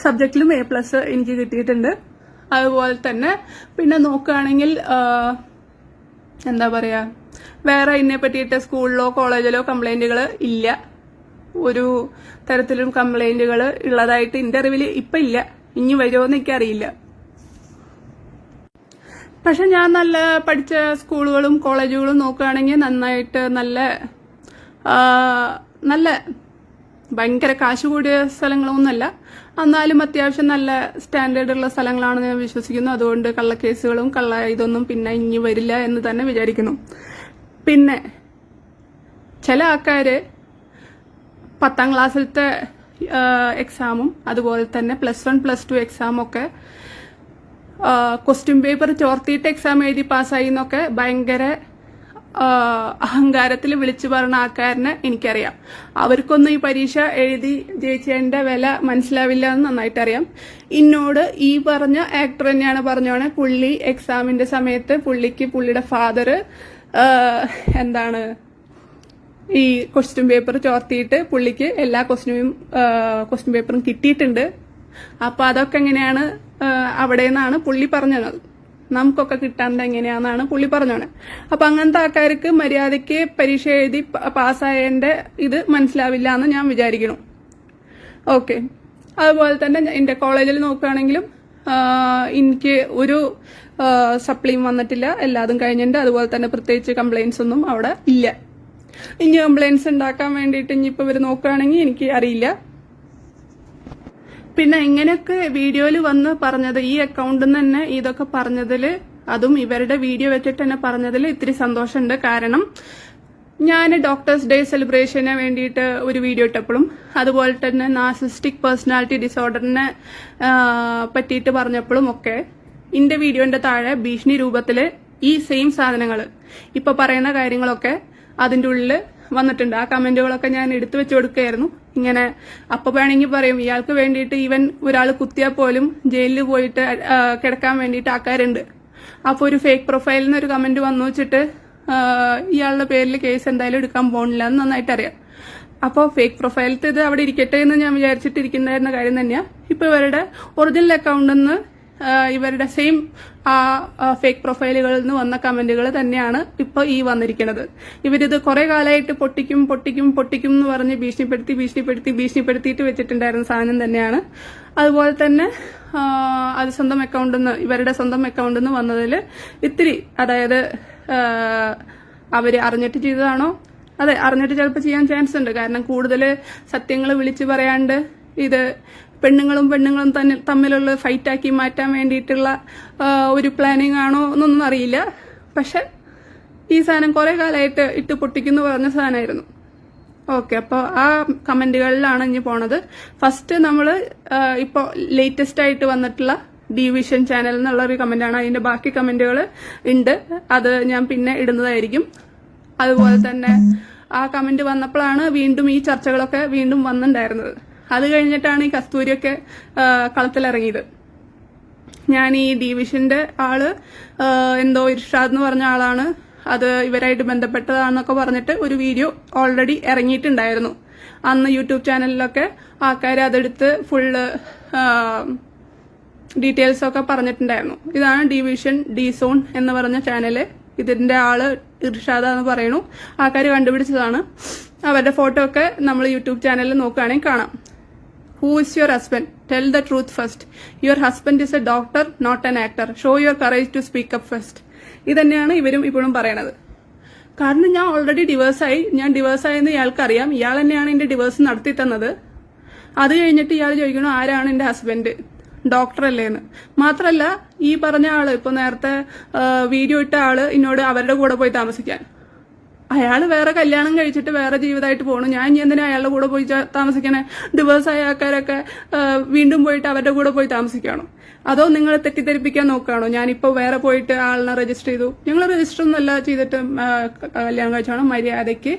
സബ്ജക്റ്റിലും A+ എനിക്ക് കിട്ടിയിട്ടുണ്ട്. അതുപോലെ തന്നെ പിന്നെ നോക്കുകയാണെങ്കിൽ വേറെ ഇതിനെ പറ്റിയിട്ട് സ്കൂളിലോ കോളേജിലോ കംപ്ലൈന്റുകൾ ഇല്ല. ഒരു തരത്തിലും കംപ്ലൈന്റുകൾ ഉള്ളതായിട്ട് എന്റെ അറിവിൽ ഇപ്പൊ ഇല്ല. ഇനി വരുമോ എന്ന് എനിക്കറിയില്ല. പക്ഷെ ഞാൻ നല്ല പഠിച്ച സ്കൂളുകളും കോളേജുകളും നോക്കുകയാണെങ്കിൽ നന്നായിട്ട് നല്ല ഭയങ്കര കാശ് കൂടിയ സ്ഥലങ്ങളൊന്നുമല്ല, എന്നാലും അത്യാവശ്യം നല്ല സ്റ്റാൻഡേർഡ് ഉള്ള സ്ഥലങ്ങളാണെന്ന് ഞാൻ വിശ്വസിക്കുന്നു. അതുകൊണ്ട് കള്ളക്കേസുകളും ഇതൊന്നും പിന്നെ ഇനി വരില്ല എന്ന് തന്നെ വിചാരിക്കുന്നു. പിന്നെ ചില ആൾക്കാര് 10ാം ക്ലാസ്സിലത്തെ എക്സാമും അതുപോലെ തന്നെ +1 +2 എക്സാമൊക്കെ ക്വസ്റ്റ്യൻ പേപ്പർ ചോർത്തിയിട്ട് എക്സാം എഴുതി പാസ്സായി എന്നൊക്കെ ഭയങ്കര അഹങ്കാരത്തിൽ വിളിച്ചു പറഞ്ഞ ആൾക്കാരനെ എനിക്കറിയാം. അവർക്കൊന്നും ഈ പരീക്ഷ എഴുതി ജയിച്ചതിന്റെ വില മനസ്സിലാവില്ല എന്ന് നന്നായിട്ട് അറിയാം. എന്നോട് ഈ പറഞ്ഞ ആക്ടർ തന്നെയാണ് പറഞ്ഞോണെ, പുള്ളി എക്സാമിന്റെ സമയത്ത് പുള്ളിയുടെ ഫാദർ ഈ ക്വസ്റ്റ്യൻ പേപ്പർ ചോർത്തിയിട്ട് പുള്ളിക്ക് എല്ലാ ക്വസ്റ്റ്യൻ പേപ്പറും കിട്ടിയിട്ടുണ്ട്. അപ്പൊ അതൊക്കെ എങ്ങനെയാണ് അവിടെ നിന്നാണ് പുള്ളി പറഞ്ഞത്, നമുക്കൊക്കെ കിട്ടാണ്ട് എങ്ങനെയാണെന്നാണ് പുള്ളി പറഞ്ഞത്. അപ്പൊ അങ്ങനത്തെ ആൾക്കാർക്ക് മര്യാദയ്ക്ക് പരീക്ഷ എഴുതി പാസ്സായതിന്റെ ഇത് മനസ്സിലാവില്ല എന്ന് ഞാൻ വിചാരിക്കണം. ഓക്കെ, അതുപോലെ തന്നെ എന്റെ കോളേജിൽ നോക്കുകയാണെങ്കിലും എനിക്ക് ഒരു സപ്ലിയും വന്നിട്ടില്ല, എല്ലാതും കഴിഞ്ഞിട്ടുണ്ട്. അതുപോലെ തന്നെ പ്രത്യേകിച്ച് കംപ്ലൈൻസ് ഒന്നും അവിടെ ഇല്ല. ഇനി കംപ്ലൈൻസ് ഉണ്ടാക്കാൻ വേണ്ടിയിട്ട് ഇനിയിപ്പോൾ ഇവർ നോക്കുകയാണെങ്കിൽ എനിക്ക് അറിയില്ല. പിന്നെ ഇങ്ങനെയൊക്കെ വീഡിയോയിൽ വന്ന് പറഞ്ഞത്, ഈ അക്കൗണ്ടിൽ നിന്ന് തന്നെ ഇതൊക്കെ പറഞ്ഞതിൽ, അതും ഇവരുടെ വീഡിയോ വെച്ചിട്ട് തന്നെ പറഞ്ഞതിൽ ഇത്തിരി സന്തോഷമുണ്ട്. കാരണം ഞാൻ ഡോക്ടേഴ്സ് ഡേ സെലിബ്രേഷന് വേണ്ടിയിട്ട് ഒരു വീഡിയോ ഇട്ടപ്പോഴും അതുപോലെ തന്നെ നാർസിസ്റ്റിക് പേഴ്സണാലിറ്റി ഡിസോർഡറിനെ പറ്റിയിട്ട് പറഞ്ഞപ്പോഴും ഒക്കെ എന്റെ വീഡിയോന്റെ താഴെ ഭീഷണി രൂപത്തില് ഈ സെയിം സാധനങ്ങൾ ഇപ്പൊ പറയുന്ന കാര്യങ്ങളൊക്കെ അതിന്റെ ഉള്ളിൽ വന്നിട്ടുണ്ട്. ആ കമന്റുകളൊക്കെ ഞാൻ എടുത്തു വെച്ചു കൊടുക്കുകയായിരുന്നു. ഇങ്ങനെ അപ്പൊ വേണമെങ്കിൽ പറയും, ഇയാൾക്ക് വേണ്ടിയിട്ട് ഈവൻ ഒരാൾ കുത്തിയാൽ പോലും ജയിലിൽ പോയിട്ട് കിടക്കാൻ വേണ്ടിയിട്ട് ആൾക്കാരുണ്ട്. അപ്പൊ ഒരു ഫേക്ക് പ്രൊഫൈലിൽ നിന്ന് ഒരു കമന്റ് വന്നു വെച്ചിട്ട് ഇയാളുടെ പേരിൽ കേസ് എന്തായാലും എടുക്കാൻ പോണില്ല എന്ന് നന്നായിട്ട് അറിയാം. അപ്പോൾ ഫേക്ക് പ്രൊഫൈലത്തെ ഇത് അവിടെ ഇരിക്കട്ടെ എന്ന് ഞാൻ വിചാരിച്ചിട്ടിരിക്കുന്ന കാര്യം തന്നെയാ. ഇപ്പൊ ഇവരുടെ ഒറിജിനൽ അക്കൗണ്ടിൽ നിന്ന് ഇവരുടെ സെയിം ആ ഫേക്ക് പ്രൊഫൈലുകളിൽ നിന്ന് വന്ന കമന്റുകൾ തന്നെയാണ് ഇപ്പൊ ഈ വന്നിരിക്കുന്നത്. ഇവരിത് കുറെ കാലമായിട്ട് പൊട്ടിക്കും എന്ന് പറഞ്ഞ് ഭീഷണിപ്പെടുത്തിയിട്ട് വെച്ചിട്ടുണ്ടായിരുന്ന സാധനം തന്നെയാണ്. അതുപോലെ തന്നെ അത് സ്വന്തം അക്കൗണ്ടിൽ നിന്ന്, ഇവരുടെ സ്വന്തം അക്കൗണ്ടിൽ നിന്ന് വന്നതിൽ ഇത്തിരി, അതായത് അവര് അറിഞ്ഞിട്ട് ചെയ്തതാണോ? അതെ, അറിഞ്ഞിട്ട് ചിലപ്പോൾ ചെയ്യാൻ ചാൻസ് ഉണ്ട്. കാരണം കൂടുതൽ സത്യങ്ങൾ വിളിച്ചു പറയാണ്ട് ഇത് പെണ്ണുങ്ങളും തമ്മിലുള്ള ഫൈറ്റാക്കി മാറ്റാൻ വേണ്ടിയിട്ടുള്ള ഒരു പ്ലാനിങ് ആണോ എന്നൊന്നും അറിയില്ല. പക്ഷെ ഈ സാധനം കുറെ കാലമായിട്ട് ഇട്ട് പൊട്ടിക്കുന്നു പറഞ്ഞ സാധനമായിരുന്നു. ഓക്കെ, അപ്പോൾ ആ കമന്റുകളിലാണ് ഇനി പോണത്. ഫസ്റ്റ് നമ്മൾ ഇപ്പോൾ ലേറ്റസ്റ്റ് ആയിട്ട് വന്നിട്ടുള്ള ഡിവിഷൻ ചാനൽ എന്നുള്ള ഒരു കമന്റാണ്. അതിന്റെ ബാക്കി കമന്റുകൾ ഉണ്ട്, അത് ഞാൻ പിന്നെ ഇടുന്നതായിരിക്കും. അതുപോലെ തന്നെ ആ കമന്റ് വന്നപ്പോഴാണ് വീണ്ടും ഈ ചർച്ചകളൊക്കെ വീണ്ടും വന്നിട്ടുണ്ടായിരുന്നത്. അത് കഴിഞ്ഞിട്ടാണ് ഈ കസ്തൂരിയൊക്കെ കളത്തിലിറങ്ങിയത്. ഞാൻ ഈ ഡിവിഷന്റെ ആള് എന്തോ ഇർഷാദ് എന്ന് പറഞ്ഞ ആളാണ്, അത് ഇവരായിട്ട് ബന്ധപ്പെട്ടതാണെന്നൊക്കെ പറഞ്ഞിട്ട് ഒരു വീഡിയോ ഓൾറെഡി ഇറങ്ങിയിട്ടുണ്ടായിരുന്നു. അന്ന് യൂട്യൂബ് ചാനലിലൊക്കെ ആൾക്കാർ അതെടുത്ത് ഫുള്ള് ഡീറ്റെയിൽസ് ഒക്കെ പറഞ്ഞിട്ടുണ്ടായിരുന്നു. ഇതാണ് ഡിവിഷൻ ഡി സോൺ എന്ന് പറഞ്ഞ ചാനല്. ഇതിന്റെ ആള് ഇർഷാദ എന്ന് പറയുന്നു. ആൾക്കാർ കണ്ടുപിടിച്ചതാണ്. അവരുടെ ഫോട്ടോ ഒക്കെ നമ്മൾ യൂട്യൂബ് ചാനലിൽ നോക്കുകയാണെങ്കിൽ കാണാം. Who is your husband? Tell the truth first. Your husband is a doctor, not an actor. Show your courage to speak up first. ഇതന്നെയാണ് ഇവരും ഇപ്പോഴും പറയണത്. കാരണം ഞാൻ ഓൾറെഡി ഡിവേഴ്സായെന്ന് ഇയാൾക്കറിയാം. ഇയാൾ തന്നെയാണ് എന്റെ ഡിവേഴ്സ് നടത്തി തന്നത്. അത് കഴിഞ്ഞിട്ട് ഇയാൾ ചോദിക്കണു ആരാണ് എന്റെ ഹസ്ബൻഡ്, ഡോക്ടർ അല്ലേന്ന്. മാത്രല്ല ഈ പറഞ്ഞ ആള്, ഇപ്പൊ നേരത്തെ വീഡിയോ ഇട്ട ആള് എന്നോട് അവരുടെ കൂടെ പോയി താമസിക്കാൻ. അയാള് വേറെ കല്യാണം കഴിച്ചിട്ട് വേറെ ജീവിതമായിട്ട് പോകണം. ഞാൻ ഇനി എന്തിനാ അയാളുടെ കൂടെ പോയി താമസിക്കണേ? ഡിവേഴ്സായ ആൾക്കാരൊക്കെ വീണ്ടും പോയിട്ട് അവരുടെ കൂടെ പോയി താമസിക്കുകയാണോ? അതോ നിങ്ങൾ തെറ്റിദ്ധരിപ്പിക്കാൻ നോക്കുകയാണോ? ഞാനിപ്പോ വേറെ പോയിട്ട് ആളിനെ രജിസ്റ്റർ ചെയ്തു. ഞങ്ങൾ രജിസ്റ്റർ ഒന്നല്ല ചെയ്തിട്ട് കല്യാണം കഴിച്ചാണോ? മര്യാദയ്ക്ക്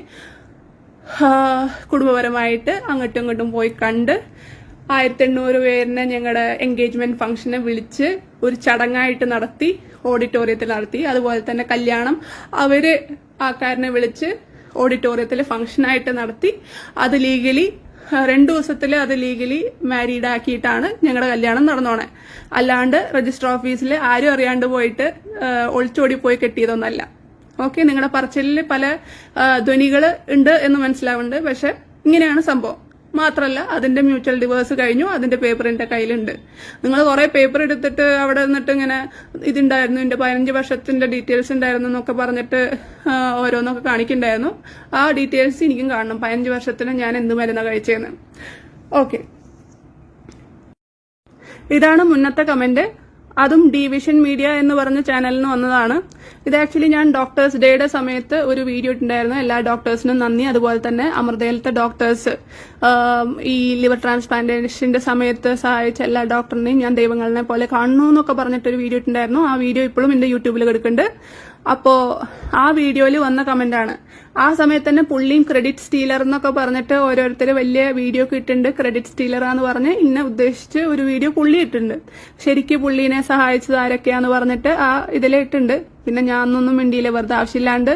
കുടുംബപരമായിട്ട് അങ്ങോട്ടും ഇങ്ങോട്ടും പോയി കണ്ട് 1800 പേരിനെ ഞങ്ങളുടെ എൻഗേജ്മെന്റ് ഫംഗ്ഷനെ വിളിച്ച് ഒരു ചടങ്ങായിട്ട് നടത്തി, ഓഡിറ്റോറിയത്തിൽ നടത്തി. അതുപോലെ തന്നെ കല്യാണം അവര് ആൾക്കാരനെ വിളിച്ച് ഓഡിറ്റോറിയത്തിൽ ഫംഗ്ഷനായിട്ട് നടത്തി. അത് ലീഗലി 2 ദിവസത്തിൽ അത് ലീഗലി മാരീഡ് ആക്കിയിട്ടാണ് ഞങ്ങളുടെ കല്യാണം നടന്നോണേ. അല്ലാണ്ട് രജിസ്റ്റർ ഓഫീസിൽ ആരും അറിയാണ്ട് പോയിട്ട് ഒളിച്ചോടി പോയി കെട്ടിയതൊന്നല്ല. ഓക്കെ, നിങ്ങളുടെ പറച്ചിലിൽ പല ധ്വനികൾ ഉണ്ട് എന്ന് മനസ്സിലാവുന്നുണ്ട്. പക്ഷെ ഇങ്ങനെയാണ് സംഭവം. മാത്രല്ല അതിന്റെ മ്യൂച്വൽ ഡിവേഴ്സ് കഴിഞ്ഞു, അതിന്റെ പേപ്പർ എന്റെ കയ്യിലുണ്ട്. നിങ്ങൾ കുറെ പേപ്പർ എടുത്തിട്ട് അവിടെ നിന്നിട്ട് ഇങ്ങനെ ഇതുണ്ടായിരുന്നു, എന്റെ 15 വർഷത്തിന്റെ ഡീറ്റെയിൽസ് ഉണ്ടായിരുന്നു എന്നൊക്കെ പറഞ്ഞിട്ട് ഓരോന്നൊക്കെ കാണിക്കണ്ടായിരുന്നു. ആ ഡീറ്റെയിൽസ് എനിക്കും കാണണം, 15 വർഷത്തിന് ഞാൻ എന്ത് മരുന്നാ കഴിച്ചതെന്ന്. ഓക്കെ, ഇതാണ് മുന്നത്തെ കമന്റ്. അതും ഡിവിഷൻ മീഡിയ എന്ന് പറഞ്ഞ ചാനലിൽ നിന്ന് വന്നതാണ്. ഇത് ആക്ച്വലി ഞാൻ ഡോക്ടേഴ്സ് ഡേയുടെ സമയത്ത് ഒരു വീഡിയോ ഇട്ടുണ്ടായിരുന്നു. എല്ലാ ഡോക്ടേഴ്സിനും നന്ദി. അതുപോലെ തന്നെ അമൃതയിലത്തെ ഡോക്ടേഴ്സ്, ഈ ലിവർ ട്രാൻസ്പ്ലാന്റേഷന്റെ സമയത്ത് സഹായിച്ച എല്ലാ ഡോക്ടറിനെയും ഞാൻ ദൈവങ്ങളെ പോലെ കാണുന്നു എന്നൊക്കെ പറഞ്ഞിട്ടൊരു വീഡിയോ ഇട്ടുണ്ടായിരുന്നു. ആ വീഡിയോ ഇപ്പോഴും എന്റെ യൂട്യൂബിൽ കിടക്കുന്നുണ്ട്. അപ്പോ ആ വീഡിയോയിൽ വന്ന കമന്റാണ്. ആ സമയത്ത് തന്നെ പുള്ളിയും ക്രെഡിറ്റ് സ്റ്റീലർ എന്നൊക്കെ പറഞ്ഞിട്ട് ഓരോരുത്തർ വലിയ വീഡിയോ ഒക്കെ ഇട്ടുണ്ട്. ക്രെഡിറ്റ് സ്റ്റീലറാന്ന് പറഞ്ഞ് ഇന്നെ ഉദ്ദേശിച്ച് ഒരു വീഡിയോ പുള്ളി ഇട്ടുണ്ട്. ശരിക്കും പുള്ളീനെ സഹായിച്ചത് ആരൊക്കെയാന്ന് പറഞ്ഞിട്ട് ആ ഇതിലിട്ടുണ്ട്. പിന്നെ ഞാനൊന്നും മിണ്ടിയില്ല, വെറുതെ ആവശ്യമില്ലാണ്ട്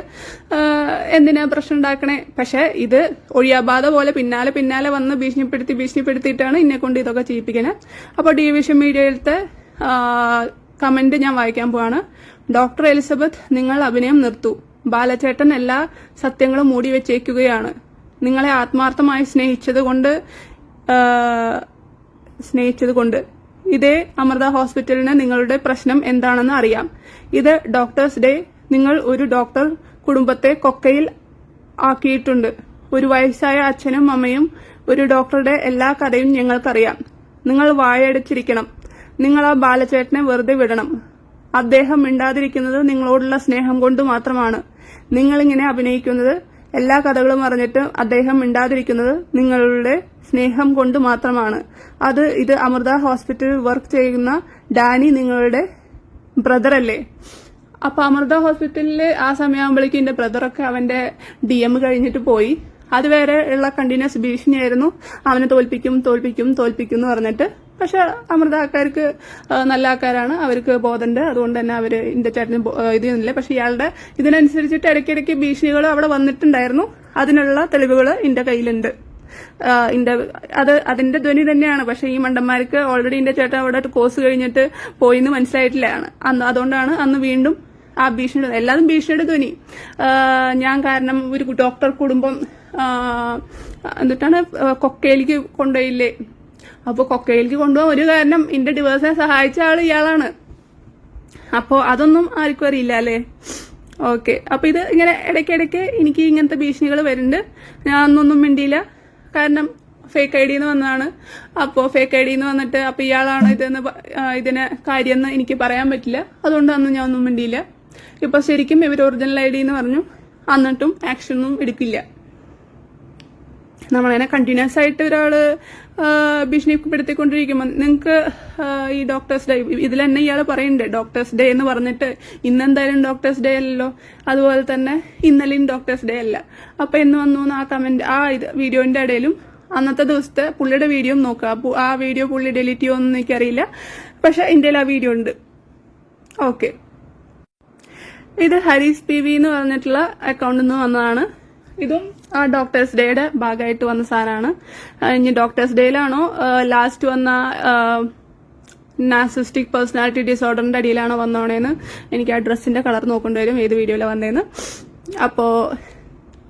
എന്തിനാ പ്രശ്നം ഉണ്ടാക്കണേ. പക്ഷെ ഇത് ഒഴിയാബാധ പോലെ പിന്നാലെ വന്ന് ഭീഷണിപ്പെടുത്തിയിട്ടാണ് എന്നെ കൊണ്ട് ഇതൊക്കെ ചെയ്യിപ്പിക്കണേ. അപ്പോൾ ഡിവിഷൻ മീഡിയയിലത്തെ കമന്റ് ഞാൻ വായിക്കാൻ പോവാണ്. ഡോക്ടർ എലിസബത്ത്, നിങ്ങൾ അഭിനയം നിർത്തൂ. ബാലചേട്ടൻ എല്ലാ സത്യങ്ങളും മൂടി വെച്ചേക്കുകയാണ്. നിങ്ങളെ ആത്മാർത്ഥമായി സ്നേഹിച്ചതുകൊണ്ട് ഇതേ അമൃത ഹോസ്പിറ്റലിന് നിങ്ങളുടെ പ്രശ്നം എന്താണെന്ന് അറിയാം. ഇത് ഡോക്ടേഴ്സ് ഡേ. നിങ്ങൾ ഒരു ഡോക്ടർ കുടുംബത്തെ കൊക്കയിൽ ആക്കിയിട്ടുണ്ട്. ഒരു വയസ്സായ അച്ഛനും അമ്മയും ഒരു ഡോക്ടറുടെ എല്ലാ കഥയും ഞങ്ങൾക്കറിയാം. നിങ്ങൾ വായടച്ചിരിക്കണം. നിങ്ങൾ ആ ബാലചേട്ടനെ വെറുതെ വിടണം. അദ്ദേഹം മിണ്ടാതിരിക്കുന്നത് നിങ്ങളോടുള്ള സ്നേഹം കൊണ്ട് മാത്രമാണ്. നിങ്ങളിങ്ങനെ അഭിനയിക്കുന്നത്, എല്ലാ കഥകളും അറിഞ്ഞിട്ട് അദ്ദേഹം മിണ്ടാതിരിക്കുന്നത് നിങ്ങളുടെ സ്നേഹം കൊണ്ട് മാത്രമാണ്. ഇത് അമൃത ഹോസ്പിറ്റലിൽ വർക്ക് ചെയ്യുന്ന ഡാനി നിങ്ങളുടെ ബ്രദർ അല്ലേ? അപ്പൊ അമൃത ഹോസ്പിറ്റലില് ആ സമയമാകുമ്പോഴേക്കും എന്റെ ബ്രദറൊക്കെ അവന്റെ DM കഴിഞ്ഞിട്ട് പോയി. അതുവരെ ഉള്ള കണ്ടിന്യൂസ് ഭീഷണിയായിരുന്നു. അവനെ തോൽപ്പിക്കും എന്ന് പറഞ്ഞിട്ട്. പക്ഷെ അമൃത ആൾക്കാർക്ക് നല്ല ആൾക്കാരാണ്, അവർക്ക് ബോധമുണ്ട്. അതുകൊണ്ട് തന്നെ അവര് എന്റെ ചേട്ടന് ഇതൊന്നുമില്ല. പക്ഷെ ഇയാളുടെ ഇതിനനുസരിച്ചിട്ട് ഇടയ്ക്കിടയ്ക്ക് ഭീഷണികൾ അവിടെ വന്നിട്ടുണ്ടായിരുന്നു. അതിനുള്ള തെളിവുകൾ എന്റെ കയ്യിലുണ്ട്. അതിന്റെ ധ്വനി തന്നെയാണ്. പക്ഷെ ഈ മണ്ടന്മാർക്ക് ഓൾറെഡി എന്റെ ചേട്ടൻ അവിടെ കോഴ്സ് കഴിഞ്ഞിട്ട് പോയിന്ന് മനസ്സിലായിട്ടില്ല. അതുകൊണ്ടാണ് അന്ന് വീണ്ടും ആ ഭീഷണി, എല്ലാതും ഭീഷണിയുടെ ധ്വനി. ഞാൻ കാരണം ഒരു ഡോക്ടർ കുടുംബം എന്നിട്ടാണ് കൊക്കയിലേക്ക് കൊണ്ടുപോയില്ലേ. അപ്പൊ കൊക്കയിലേക്ക് കൊണ്ടുപോകാൻ ഒരു കാരണം എന്റെ ഡിവേഴ്സിനെ സഹായിച്ച ആള് ഇയാളാണ്. അപ്പോ അതൊന്നും ആർക്കും അറിയില്ല അല്ലേ? ഓക്കെ. അപ്പൊ ഇത് ഇങ്ങനെ ഇടയ്ക്കിടയ്ക്ക് എനിക്ക് ഇങ്ങനത്തെ ഭീഷണികൾ വരുന്നുണ്ട്. ഞാൻ ഒന്നൊന്നും മിണ്ടിയില്ല. കാരണം ഫേക്ക് ID വന്നതാണ്. അപ്പോ ഫേക്ക് ID വന്നിട്ട് അപ്പൊ ഇയാളാണ് ഇതിന് കാര്യമെന്ന് എനിക്ക് പറയാൻ പറ്റില്ല. അതുകൊണ്ട് അന്ന് ഞാൻ ഒന്നും മിണ്ടിയില്ല. ഇപ്പൊ ശരിക്കും ഇവർ ഒറിജിനൽ ID എന്ന് പറഞ്ഞു. എന്നിട്ടും ആക്ഷനൊന്നും എടുക്കില്ല. നമ്മളതിനെ കണ്ടിന്യൂസ് ആയിട്ട് ഒരാള് ഭീഷണിപ്പെടുത്തിക്കൊണ്ടിരിക്കുമ്പോൾ നിങ്ങൾക്ക് ഈ ഡോക്ടേഴ്സ് ഡേ ഇതിൽ തന്നെ ഇയാൾ പറയുന്നുണ്ട്. ഡോക്ടേഴ്സ് ഡേ എന്ന് പറഞ്ഞിട്ട് ഇന്നെന്തായാലും ഡോക്ടേഴ്സ് ഡേ അല്ലല്ലോ. അതുപോലെ തന്നെ ഇന്നലെയും ഡോക്ടേഴ്സ് ഡേ അല്ല. അപ്പൊ എന്ന് വന്നു ആ കമന്റ് വീഡിയോന്റെ ഇടയിലും അന്നത്തെ ദിവസത്തെ പുള്ളിയുടെ വീഡിയോ നോക്കുക. ആ വീഡിയോ പുള്ളി ഡിലീറ്റ് ചെയ്യുമെന്ന് എനിക്കറിയില്ല. പക്ഷെ ഇന്ത്യയിൽ ആ വീഡിയോ ഉണ്ട്. ഓക്കെ. ഇത് ഹരീസ് PV എന്ന് പറഞ്ഞിട്ടുള്ള അക്കൗണ്ടിൽ നിന്ന് വന്നതാണ്. ഇതും ആ ഡോക്ടേഴ്സ് ഡേയുടെ ഭാഗമായിട്ട് വന്ന സാധനമാണ്. ഇനി ഡോക്ടേഴ്സ് ഡേയിലാണോ ലാസ്റ്റ് വന്ന നാർസിസ്റ്റിക് പേഴ്സണാലിറ്റി ഡിസോർഡറിന്റെ അടിയിലാണോ വന്നോണേന്ന് എനിക്ക് ആ ഡ്രസ്സിന്റെ കളർ നോക്കേണ്ടി വരും, ഏത് വീഡിയോയിലാണ് വന്നേന്ന്. അപ്പോ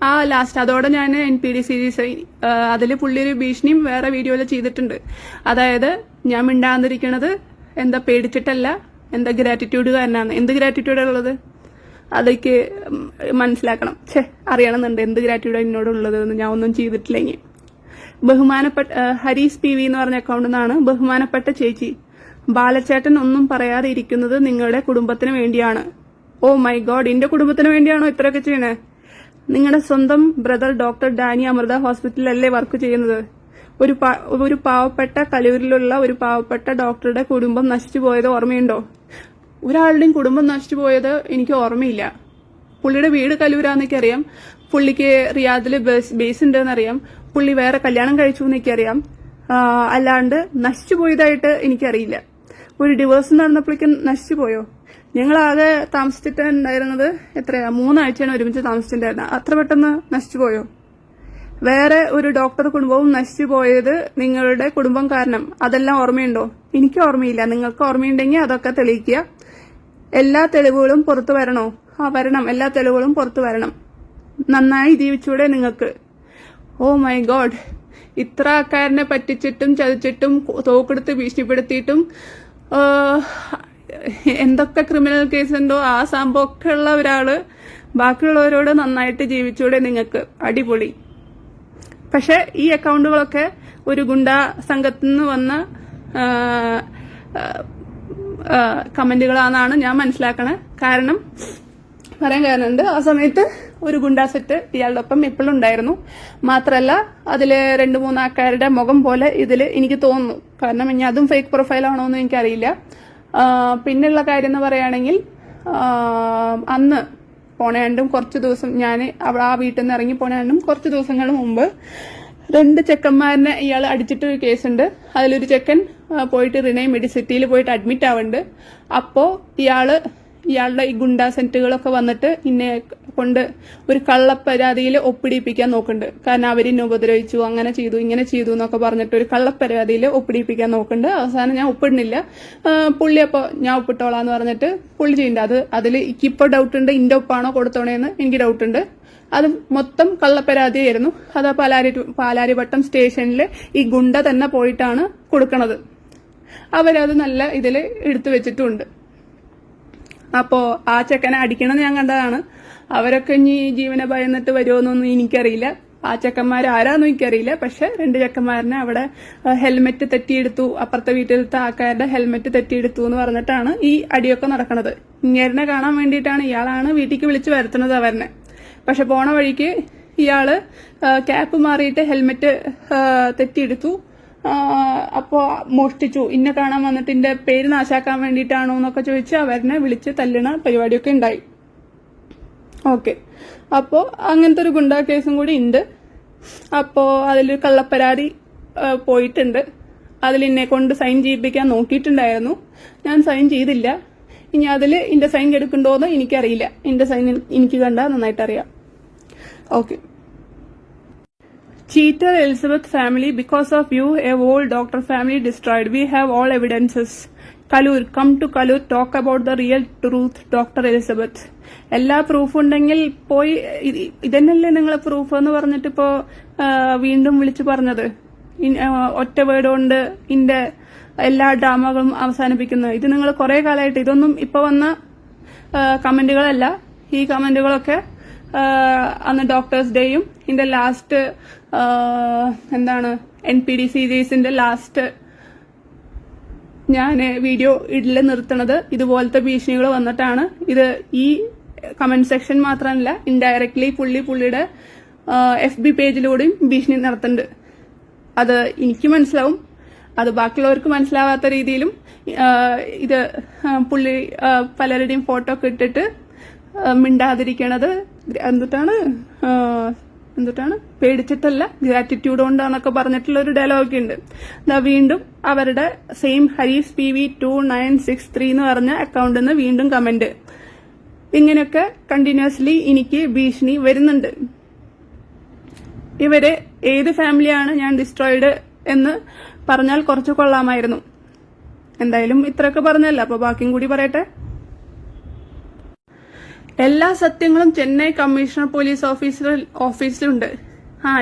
ആ ലാസ്റ്റ് അതോടെ ഞാൻ NPD സീരീസ് അതിൽ പുള്ളി ഒരു ഭീഷണിയും വേറെ വീഡിയോയിൽ ചെയ്തിട്ടുണ്ട്. അതായത് ഞാൻ മിണ്ടാതിരിക്കണത് എന്താ പേടിച്ചിട്ടല്ല, എന്താ ഗ്രാറ്റിറ്റ്യൂഡ് കാരനാണ്. എന്ത് ഗ്രാറ്റിറ്റ്യൂഡുള്ളത് അതൊക്കെ മനസ്സിലാക്കണം. അറിയണമെന്നുണ്ട് എന്ത് ഗ്രാറ്റിറ്റ്യൂഡ് എന്നോടുള്ളത് എന്ന്. ഞാൻ ഒന്നും ചെയ്തിട്ടില്ലെങ്കിൽ. ബഹുമാനപ്പെട്ട ഹരീസ് PV എന്ന് പറഞ്ഞ അക്കൗണ്ടിൽ നിന്നാണ്. ബഹുമാനപ്പെട്ട ചേച്ചി, ബാലച്ചേട്ടൻ ഒന്നും പറയാതെ ഇരിക്കുന്നത് നിങ്ങളുടെ കുടുംബത്തിന് വേണ്ടിയാണ്. ഓ മൈ ഗോഡ്, എന്റെ കുടുംബത്തിന് വേണ്ടിയാണോ ഇത്രയൊക്കെ ചെയ്യണേ? നിങ്ങളുടെ സ്വന്തം ബ്രദർ ഡോക്ടർ ഡാനി അമൃത ഹോസ്പിറ്റലിലല്ലേ വർക്ക് ചെയ്യുന്നത്? ഒരു പാവപ്പെട്ട കലൂരിലുള്ള ഒരു പാവപ്പെട്ട ഡോക്ടറുടെ കുടുംബം നശിച്ചു പോയത് ഓർമ്മയുണ്ടോ? ഒരാളുടെയും കുടുംബം നശിച്ചു പോയത് എനിക്ക് ഓർമ്മയില്ല. പുള്ളിയുടെ വീട് കലൂരാന്നൊക്കെ അറിയാം. പുള്ളിക്ക് റിയാദില് ബേസ് ഉണ്ടെന്നറിയാം. പുള്ളി വേറെ കല്യാണം കഴിച്ചു എന്നൊക്കെയറിയാം. അല്ലാണ്ട് നശിച്ചു പോയതായിട്ട് എനിക്കറിയില്ല. ഒരു ഡിവോഴ്സ് നടന്നപ്പോഴേക്കും നശിച്ചു പോയോ? ഞങ്ങളാകെ താമസിച്ചിട്ടുണ്ടായിരുന്നത് എത്രയാ, 3 ആഴ്ചയാണ് ഒരുമിച്ച് താമസിച്ചിട്ടുണ്ടായിരുന്നത്. അത്ര പെട്ടെന്ന് നശിച്ചു പോയോ? വേറെ ഒരു ഡോക്ടർ കുടുംബവും നശിച്ചു പോയത് നിങ്ങളുടെ കുടുംബം കാരണം. അതെല്ലാം ഓർമ്മയുണ്ടോ? എനിക്ക് ഓർമ്മയില്ല. നിങ്ങൾക്ക് ഓർമ്മയുണ്ടെങ്കിൽ അതൊക്കെ തെളിയിക്കുക. എല്ലാ തെളിവുകളും പുറത്തു വരണോ? വരണം. എല്ലാ തെളിവുകളും പുറത്തു വരണം. നന്നായി ജീവിച്ചൂടെ നിങ്ങൾക്ക്? ഓ മൈ ഗോഡ്, ഇത്ര ആൾക്കാരനെ പറ്റിച്ചിട്ടും ചതിച്ചിട്ടും തോക്കെടുത്ത് ഭീഷണിപ്പെടുത്തിയിട്ടും എന്തൊക്കെ ക്രിമിനൽ കേസ് ഉണ്ടോ ആ സംഭവമൊക്കെ ഉള്ള ഒരാള് ബാക്കിയുള്ളവരോട് നന്നായിട്ട് ജീവിച്ചൂടെ നിങ്ങൾക്ക്? അടിപൊളി. പക്ഷെ ഈ അക്കൗണ്ടുകളൊക്കെ ഒരു ഗുണ്ടാ സംഘത്തിൽ നിന്ന് വന്ന കമന്റുകളാണെന്നാണ് ഞാൻ മനസ്സിലാക്കണേ. പറയാൻ കാരണമുണ്ട്. ആ സമയത്ത് ഒരു ഗുണ്ടാ സെറ്റ് ഇയാളുടെ ഒപ്പം എപ്പോഴും ഉണ്ടായിരുന്നു. മാത്രല്ല അതില് 2-3 ആൾക്കാരുടെ മുഖം പോലെ ഇതില് എനിക്ക് തോന്നുന്നു. കാരണം ഇനി അതും ഫേക്ക് പ്രൊഫൈലാണോ എന്ന് എനിക്കറിയില്ല. പിന്നെയുള്ള കാര്യം എന്ന് പറയുകയാണെങ്കിൽ അന്ന് പോണേണ്ടും കുറച്ച് ദിവസം ഞാൻ അവിടെ ആ വീട്ടിൽ നിന്ന് ഇറങ്ങി പോണേണ്ടും കുറച്ച് ദിവസങ്ങൾ മുമ്പ് 2 ചെക്കന്മാരനെ ഇയാൾ അടിച്ചിട്ട് ഒരു കേസുണ്ട്. അതിലൊരു ചെക്കൻ പോയിട്ട് റിനൈ മെഡിസിറ്റിയിൽ പോയിട്ട് അഡ്മിറ്റ് ആവുന്നുണ്ട്. അപ്പോൾ ഇയാളുടെ ഈ ഗുണ്ടാ സെന്റുകളൊക്കെ വന്നിട്ട് ഇന്നെ കൊണ്ട് ഒരു കള്ളപ്പരാതിയിൽ ഒപ്പിടിപ്പിക്കാൻ നോക്കുന്നുണ്ട്. കാരണം അവരിന്നെ ഉപദ്രവിച്ചു, അങ്ങനെ ചെയ്തു, ഇങ്ങനെ ചെയ്തു എന്നൊക്കെ പറഞ്ഞിട്ട് ഒരു കള്ളപ്പരാതിയിൽ ഒപ്പിടിപ്പിക്കാൻ നോക്കുന്നുണ്ട്. അവസാനം ഞാൻ ഒപ്പിടുന്നില്ല, പുള്ളി അപ്പോൾ ഞാൻ ഒപ്പിട്ടോളാന്ന് പറഞ്ഞിട്ട് പുള്ളി ചെയ്യുന്നുണ്ട്. അതിൽ എനിക്കിപ്പോൾ ഡൗട്ടുണ്ട്, ഇന്റെ ഒപ്പാണോ കൊടുത്തോണേന്ന് എനിക്ക് ഡൗട്ടുണ്ട്. അത് മൊത്തം കള്ളപ്പരാതിയായിരുന്നു. അത് പാലാരിവട്ടം സ്റ്റേഷനിൽ ഈ ഗുണ്ട തന്നെ പോയിട്ടാണ് കൊടുക്കണത്. അവരത് നല്ല ഇതിൽ എടുത്തു വെച്ചിട്ടുണ്ട്. അപ്പോ ആ ചെക്കനെ അടിക്കണം ഞാൻ കണ്ടതാണ്. അവരൊക്കെ ഇനി ജീവനെ ഭയന്നിട്ട് വരുമോന്നൊന്നും എനിക്കറിയില്ല. ആ ചെക്കന്മാർ ആരാന്നും എനിക്കറിയില്ല. പക്ഷെ 2 ചെക്കന്മാരനെ അവിടെ ഹെൽമെറ്റ് തെറ്റിയെടുത്തു, അപ്പുറത്തെ വീട്ടിലത്തെ ആൾക്കാരുടെ ഹെൽമെറ്റ് തെറ്റിയെടുത്തു എന്ന് പറഞ്ഞിട്ടാണ് ഈ അടിയൊക്കെ നടക്കുന്നത്. ഇങ്ങേരനെ കാണാൻ വേണ്ടിയിട്ടാണ്, ഇയാളാണ് വീട്ടിലേക്ക് വിളിച്ചു വരുത്തുന്നത് അവരനെ. പക്ഷെ പോണ വഴിക്ക് ഇയാള് ക്യാപ്പ് മാറിയിട്ട് ഹെൽമെറ്റ് തെറ്റിയെടുത്തു. അപ്പോ മോഷ്ടിച്ചു, ഇന്നെ കാണാൻ വന്നിട്ട് എന്റെ പേര് നാശാക്കാൻ വേണ്ടിയിട്ടാണോ എന്നൊക്കെ ചോദിച്ച് അവരനെ വിളിച്ച് തല്ലണ പരിപാടിയൊക്കെ ഉണ്ടായി. ഓക്കെ, അപ്പോ അങ്ങനത്തെ ഒരു ഗുണ്ടാ കേസും കൂടി ഉണ്ട്. അപ്പോ അതിലൊരു കള്ളപ്പരാതി പോയിട്ടുണ്ട്. അതിൽ എന്നെ കൊണ്ട് സൈൻ ചെയ്യിപ്പിക്കാൻ നോക്കിയിട്ടുണ്ടായിരുന്നു. ഞാൻ സൈൻ ചെയ്തില്ല. ഇനി അതിൽ എന്റെ സൈൻ എടുക്കണ്ടോന്ന് എനിക്കറിയില്ല. എന്റെ സൈൻ എനിക്ക് കണ്ടാൽ നന്നായിട്ട് അറിയാം. Okay. Cheater Elizabeth family, because of you, a whole doctor family destroyed. We have all evidences. Kalur, come to Kalur, talk about the real truth, Dr. Elizabeth. എല്ലാ പ്രൂഫ് ഉണ്ടെങ്കിൽ പോയി, ഇതന്നെയല്ലേ നിങ്ങളെ പ്രൂഫ് എന്ന് പറഞ്ഞിട്ട് ഇപ്പോ വീണ്ടും വിളിച്ചു പറഞ്ഞത്. ഒറ്റ വേർഡ് കൊണ്ട് ഇന്റെ എല്ലാ ഡ്രാമകളും അവസാനിപ്പിക്കുന്നത്. ഇത് നിങ്ങൾ കുറെ കാലമായിട്ട്, ഇതൊന്നും ഇപ്പൊ വന്ന കമന്റുകളല്ല. ഈ കമന്റുകളൊക്കെ അന്ന് ഡോക്ടേഴ്സ് ഡേയും ഇതിന്റെ ലാസ്റ്റ് NPD സീരീസിന്റെ ലാസ്റ്റ് ഞാൻ വീഡിയോ ഇടല് നിർത്തണത് ഇതുപോലത്തെ ഭീഷണികൾ വന്നിട്ടാണ്. ഇത് ഈ കമന്റ് സെക്ഷൻ മാത്രമല്ല, ഇൻഡയറക്ട്ലി പുള്ളിയുടെ FB പേജിലൂടെയും ഭീഷണി നടത്തുന്നുണ്ട്. അത് എനിക്ക് മനസ്സിലാവും, അത് ബാക്കിയുള്ളവർക്ക് മനസ്സിലാവാത്ത രീതിയിലും ഇത് പുള്ളി പലരുടെയും ഫോട്ടോ ഒക്കെ ഇട്ടിട്ട് മിണ്ടാതിരിക്കണത് എന്തുട്ടാണ് പേടിച്ചിട്ടല്ല, ഗ്രാറ്റിറ്റ്യൂഡ് കൊണ്ടാന്നൊക്കെ പറഞ്ഞിട്ടുള്ള ഒരു ഡയലോഗ് ഉണ്ട്. വീണ്ടും അവരുടെ സെയിം ഹരീഷ് PV 2963 എന്ന് പറഞ്ഞ അക്കൗണ്ടിൽ നിന്ന് വീണ്ടും കമന്റ്. ഇങ്ങനെയൊക്കെ കണ്ടിന്യൂസ്ലി എനിക്ക് ഭീഷണി വരുന്നുണ്ട്. ഇവര് ഏത് ഫാമിലിയാണ് ഞാൻ ഡിസ്ട്രോയിഡ് എന്ന് പറഞ്ഞാൽ കുറച്ച് കൊള്ളാമായിരുന്നു. എന്തായാലും ഇത്രയൊക്കെ പറഞ്ഞല്ല, അപ്പൊ ബാക്കിയും കൂടി പറയട്ടെ. എല്ലാ സത്യങ്ങളും ചെന്നൈ കമ്മീഷണർ പോലീസ് ഓഫീസിലുണ്ട്.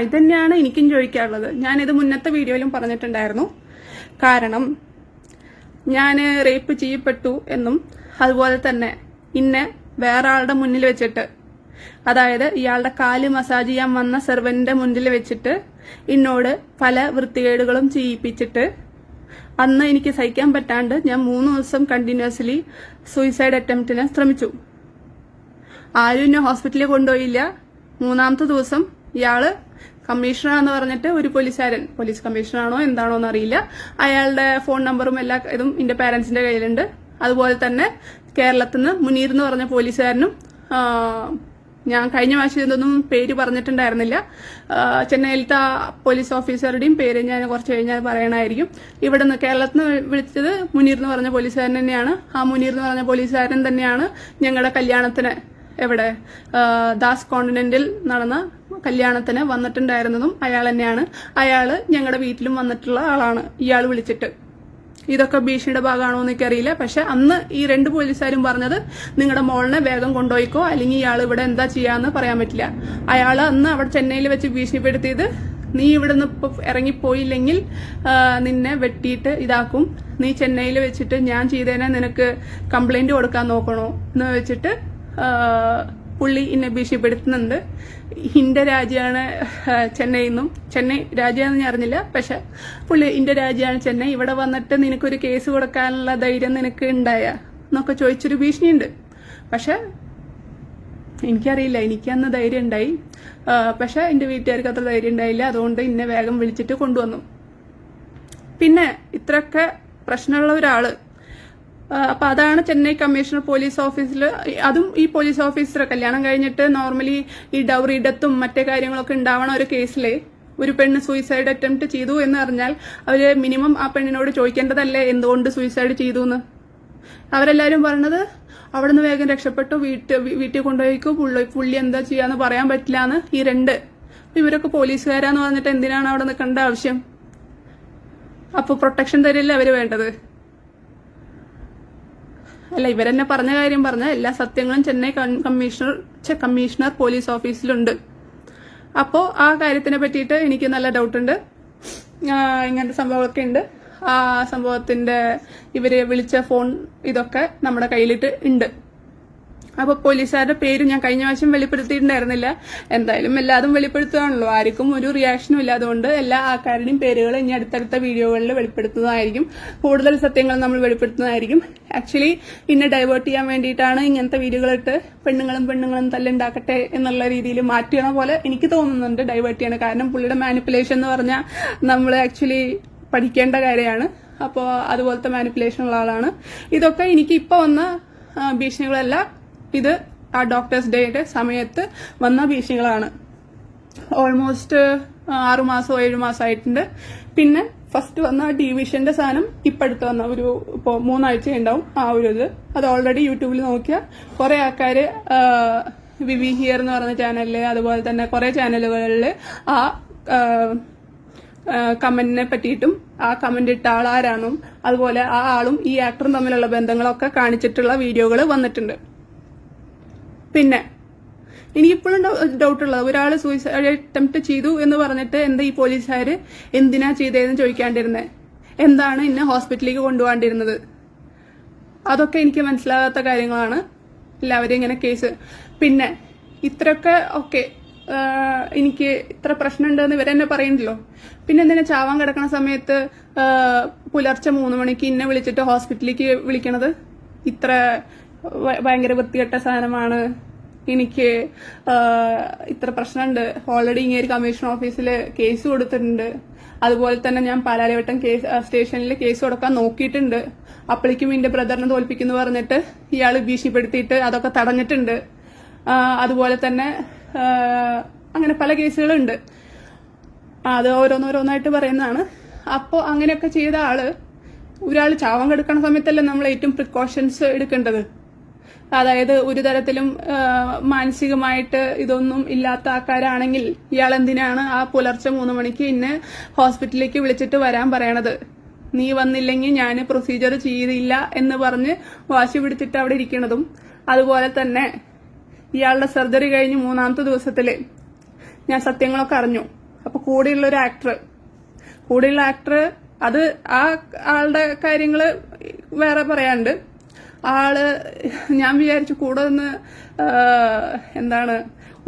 ഇതന്നെയാണ് എനിക്കും ചോദിക്കാനുള്ളത്. ഞാനിത് മുന്നത്തെ വീഡിയോയിലും പറഞ്ഞിട്ടുണ്ടായിരുന്നു. കാരണം ഞാൻ റേപ്പ് ചെയ്യപ്പെട്ടു എന്നും അതുപോലെ തന്നെ ഇന്നെ വേറെ ആളുടെ മുന്നിൽ വെച്ചിട്ട്, അതായത് ഇയാളുടെ കാല് മസാജ് ചെയ്യാൻ വന്ന സെർവന്റിന്റെ മുന്നിൽ വെച്ചിട്ട് എന്നോട് പല വൃത്തികേടുകളും ചെയ്യിപ്പിച്ചിട്ട് അന്ന് എനിക്ക് സഹിക്കാൻ പറ്റാണ്ട് ഞാൻ 3 ദിവസം കണ്ടിന്യൂസ്ലി സൂയിസൈഡ് അറ്റംപ്റ്റിന് ശ്രമിച്ചു. ആരും എന്നെ ഹോസ്പിറ്റലിൽ കൊണ്ടുപോയില്ല. 3ാമത്തെ ദിവസം ഇയാള് കമ്മീഷണറാന്ന് പറഞ്ഞിട്ട് ഒരു പോലീസ് കമ്മീഷണറാണോ എന്താണോ എന്നറിയില്ല, അയാളുടെ ഫോൺ നമ്പറും എല്ലാ ഇതും എന്റെ പാരന്റ്സിന്റെ കയ്യിലുണ്ട്. അതുപോലെ തന്നെ കേരളത്തിൽ നിന്ന് മുനീർ എന്ന് പറഞ്ഞ പോലീസുകാരനും, ഞാൻ കഴിഞ്ഞ പ്രാവശ്യം ഇതൊന്നും പേര് പറഞ്ഞിട്ടുണ്ടായിരുന്നില്ല, ചെന്നൈയിലത്തെ പോലീസ് ഓഫീസറുടെയും പേര് ഞാൻ കുറച്ച് കഴിഞ്ഞാൽ പറയണമായിരിക്കും. ഇവിടെ നിന്ന് കേരളത്തിൽ നിന്ന് വിളിച്ചത് മുനീർ എന്ന് പറഞ്ഞ പോലീസുകാരൻ തന്നെയാണ്. ആ മുനീർ എന്ന് പറഞ്ഞ പോലീസുകാരൻ തന്നെയാണ് ഞങ്ങളുടെ കല്യാണത്തിന്, എവിടെ ദാസ് കോണ്ടിനെന്റിൽ നടന്ന കല്യാണത്തിന് വന്നിട്ടുണ്ടായിരുന്നതും അയാൾ തന്നെയാണ്. അയാള് ഞങ്ങളുടെ വീട്ടിലും വന്നിട്ടുള്ള ആളാണ്. ഇയാൾ വിളിച്ചിട്ട് ഇതൊക്കെ ഭീഷണിയുടെ ഭാഗമാണോ എന്ന് എനിക്കറിയില്ല. പക്ഷെ അന്ന് ഈ 2 പോലീസുകാരും പറഞ്ഞത് നിങ്ങളുടെ മോളിനെ വേഗം കൊണ്ടുപോയിക്കോ, അല്ലെങ്കിൽ ഇയാൾ ഇവിടെ എന്താ ചെയ്യാന്ന് പറയാൻ പറ്റില്ല. അയാൾ അന്ന് അവിടെ ചെന്നൈയിൽ വെച്ച് ഭീഷണിപ്പെടുത്തിയത്, നീ ഇവിടുന്ന് ഇറങ്ങിപ്പോയില്ലെങ്കിൽ നിന്നെ വെട്ടിയിട്ട് ഇതാക്കും, നീ ചെന്നൈയിൽ വെച്ചിട്ട് ഞാൻ ചെയ്തതിനെ നിനക്ക് കംപ്ലൈന്റ് കൊടുക്കാൻ നോക്കണോ എന്ന് വെച്ചിട്ട് പുള്ളി എന്നെ ഭീഷണിപ്പെടുത്തുന്നുണ്ട്. ഇന്റെ രാജ്യമാണ് ചെന്നൈന്നും, ചെന്നൈ രാജ്യമാണെന്ന് ഞാൻ അറിഞ്ഞില്ല. പക്ഷെ പുള്ളി ഇന്റെ രാജ്യമാണ് ചെന്നൈ, ഇവിടെ വന്നിട്ട് നിനക്കൊരു കേസ് കൊടുക്കാനുള്ള ധൈര്യം നിനക്ക് ഉണ്ടായ എന്നൊക്കെ ചോദിച്ചൊരു ഭീഷണിയുണ്ട്. പക്ഷെ എനിക്കറിയില്ല, എനിക്കന്ന് ധൈര്യം ഉണ്ടായി. പക്ഷെ എന്റെ വീട്ടുകാർക്ക് അത്ര ധൈര്യം ഉണ്ടായില്ല. അതുകൊണ്ട് എന്നെ വേഗം വിളിച്ചിട്ട് കൊണ്ടുവന്നു. പിന്നെ ഇത്രയൊക്കെ പ്രശ്നമുള്ള ഒരാള് അപ്പൊ അതാണ് ചെന്നൈ കമ്മീഷണർ പോലീസ് ഓഫീസിൽ, അതും ഈ പോലീസ് ഓഫീസർ കല്യാണം കഴിഞ്ഞിട്ട് നോർമലി ഈ ഡൗറി ഡെത്തും മറ്റേ കാര്യങ്ങളൊക്കെ ഉണ്ടാവണ ഒരു കേസിലെ ഒരു പെണ്ണ് സൂയിസൈഡ് അറ്റംപ്റ്റ് ചെയ്തു എന്ന് പറഞ്ഞാൽ അവര് മിനിമം ആ പെണ്ണിനോട് ചോദിക്കേണ്ടതല്ലേ എന്തുകൊണ്ട് സൂയിസൈഡ് ചെയ്തു എന്ന്. അവരെല്ലാരും പറഞ്ഞത് അവിടുന്ന് വേഗം രക്ഷപ്പെട്ടു, വീട്ടിൽ കൊണ്ടുപോയിക്കോ, പുള്ളി എന്താ ചെയ്യാന്ന് പറയാൻ പറ്റില്ല എന്ന്. ഈ രണ്ട് ഇവരൊക്കെ പോലീസുകാരാന്ന് പറഞ്ഞിട്ട് എന്തിനാണ് അവിടെ നിൽക്കേണ്ട ആവശ്യം? അപ്പൊ പ്രൊട്ടക്ഷൻ തരില്ല അവര് വേണ്ടത്? അല്ല, ഇവരെന്നെ പറഞ്ഞ കാര്യം പറഞ്ഞ എല്ലാ സത്യങ്ങളും ചെന്നൈ കമ്മീഷണർ പോലീസ് ഓഫീസിലുണ്ട്. അപ്പോ ആ കാര്യത്തിനെ പറ്റിയിട്ട് എനിക്ക് നല്ല ഡൗട്ട് ഉണ്ട്. ഇങ്ങനത്തെ സംഭവമൊക്കെ ഉണ്ട്. ആ സംഭവത്തിന്റെ ഇവര് വിളിച്ച ഫോൺ ഇതൊക്കെ നമ്മുടെ കയ്യിലിട്ട് ഉണ്ട്. അപ്പൊ പോലീസുകാരുടെ പേര് ഞാൻ കഴിഞ്ഞ പ്രാവശ്യം വെളിപ്പെടുത്തിയിട്ടുണ്ടായിരുന്നില്ല. എന്തായാലും എല്ലാതും വെളിപ്പെടുത്തുകയാണല്ലോ, ആർക്കും ഒരു റിയാക്ഷനും ഇല്ല. അതുകൊണ്ട് എല്ലാ ആൾക്കാരുടെയും പേരുകൾ ഇനി അടുത്തടുത്ത വീഡിയോകളിൽ വെളിപ്പെടുത്തുന്നതായിരിക്കും. കൂടുതൽ സത്യങ്ങൾ നമ്മൾ വെളിപ്പെടുത്തുന്നതായിരിക്കും. ആക്ച്വലി ഇന്നെ ഡൈവേർട്ട് ചെയ്യാൻ വേണ്ടിയിട്ടാണ് ഇങ്ങനത്തെ വീഡിയോകളിട്ട് പെണ്ണുങ്ങളും തല്ലുണ്ടാക്കട്ടെ എന്നുള്ള രീതിയിൽ മാറ്റിയണ പോലെ എനിക്ക് തോന്നുന്നുണ്ട്. ഡൈവേർട്ട് ചെയ്യണം. കാരണം പുള്ളിയുടെ മാനിപ്പുലേഷൻ എന്ന് പറഞ്ഞാൽ നമ്മൾ ആക്ച്വലി പഠിക്കേണ്ട കാര്യമാണ്. അപ്പോൾ അതുപോലത്തെ മാനിപ്പുലേഷൻ ഉള്ള ആളാണ്. ഇതൊക്കെ എനിക്ക് ഇപ്പൊ വന്ന ഭീഷണികളല്ല, ഇത് ആ ഡോക്ടേഴ്സ് ഡേയുടെ സമയത്ത് വന്ന ഭീഷണികളാണ്. ഓൾമോസ്റ്റ് 6 മാസം 7 മാസമായിട്ടുണ്ട്. പിന്നെ ഫസ്റ്റ് വന്ന ഡിവിഷന്റെ സാധനം ഇപ്പടുത്ത് വന്ന ഇപ്പോൾ 3 ആഴ്ച ഉണ്ടാവും ആ ഒരു ഇത്. അത് ഓൾറെഡി യൂട്യൂബിൽ നോക്കിയാൽ കുറെ ആൾക്കാര് വിവി ഹിയർ എന്ന് പറഞ്ഞ ചാനലില്, അതുപോലെ തന്നെ കുറെ ചാനലുകളിൽ ആ കമന്റിനെ പറ്റിയിട്ടും ആ കമന്റ് ഇട്ട ആൾ ആരാണെന്നും അതുപോലെ ആ ആളും ഈ ആക്ടറും തമ്മിലുള്ള ബന്ധങ്ങളൊക്കെ കാണിച്ചിട്ടുള്ള വീഡിയോകൾ വന്നിട്ടുണ്ട്. പിന്നെ എനിക്കിപ്പോഴും ഡൗട്ടുള്ളത്, ഒരാൾ സൂയിസൈഡ് അറ്റംപ്റ്റ് ചെയ്തു എന്ന് പറഞ്ഞിട്ട് എന്താ ഈ പോലീസുകാര് എന്തിനാ ചെയ്തതെന്ന് ചോദിക്കാണ്ടിരുന്നത്? എന്താണ് ഇന്നെ ഹോസ്പിറ്റലിലേക്ക് കൊണ്ടുപോകാണ്ടിരുന്നത്? അതൊക്കെ എനിക്ക് മനസ്സിലാകാത്ത കാര്യങ്ങളാണ്. എല്ലാവരും ഇങ്ങനെ കേസ്, പിന്നെ ഇത്രയൊക്കെ ഓക്കെ, എനിക്ക് ഇത്ര പ്രശ്നമുണ്ടെന്ന് ഇവരെന്നെ പറയുന്നുണ്ടല്ലോ. പിന്നെ എന്തിനാ ചാവാൻ കിടക്കുന്ന സമയത്ത് പുലർച്ചെ 3 മണിക്ക് ഇന്നെ വിളിച്ചിട്ട് ഹോസ്പിറ്റലിലേക്ക് വിളിക്കണത്? ഇത്ര ഭയങ്കര വൃത്തികെട്ട സാധനമാണ്. എനിക്ക് ഇത്ര പ്രശ്നമുണ്ട്. ഓൾറെഡി ഇങ്ങനെ കമ്മീഷൻ ഓഫീസിൽ കേസ് കൊടുത്തിട്ടുണ്ട്. അതുപോലെ തന്നെ ഞാൻ പാലാരിവട്ടം സ്റ്റേഷനിൽ കേസ് കൊടുക്കാൻ നോക്കിയിട്ടുണ്ട്. അപ്പോഴേക്കും എന്റെ ബ്രദറിനെ തോൽപ്പിക്കുന്നു പറഞ്ഞിട്ട് ഇയാൾ ഭീഷണിപ്പെടുത്തിയിട്ട് അതൊക്കെ തടഞ്ഞിട്ടുണ്ട്. അതുപോലെ തന്നെ അങ്ങനെ പല കേസുകളുണ്ട്. അത് ഓരോന്നോരോന്നായിട്ട് പറയുന്നതാണ്. അപ്പോൾ അങ്ങനെയൊക്കെ ചെയ്ത ഒരാൾ ചാവാൻ കിടക്കുന്ന സമയത്തല്ലേ നമ്മൾ ഏറ്റവും പ്രിക്കോഷൻസ് എടുക്കേണ്ടത്. അതായത് ഒരു തരത്തിലും മാനസികമായിട്ട് ഇതൊന്നും ഇല്ലാത്ത ആൾക്കാരാണെങ്കിൽ ഇയാൾ എന്തിനാണ് ആ പുലർച്ചെ 3 മണിക്ക് ഇന്നെ ഹോസ്പിറ്റലിലേക്ക് വിളിച്ചിട്ട് വരാൻ പറയണത്? നീ വന്നില്ലെങ്കിൽ ഞാൻ പ്രൊസീജിയർ ചെയ്തില്ല എന്ന് പറഞ്ഞ് വാശി പിടിച്ചിട്ട് അവിടെ ഇരിക്കണതും. അതുപോലെ തന്നെ ഇയാളുടെ സർജറി കഴിഞ്ഞ് 3-ാമത്തെ ദിവസത്തില് ഞാൻ സത്യങ്ങളൊക്കെ അറിഞ്ഞു. അപ്പൊ കൂടെയുള്ള ആക്ടർ അത് ആ ആളുടെ കാര്യങ്ങള് വേറെ പറയാണ്ട്, ഞാൻ വിചാരിച്ചു കൂടെ ഒന്ന് എന്താണ്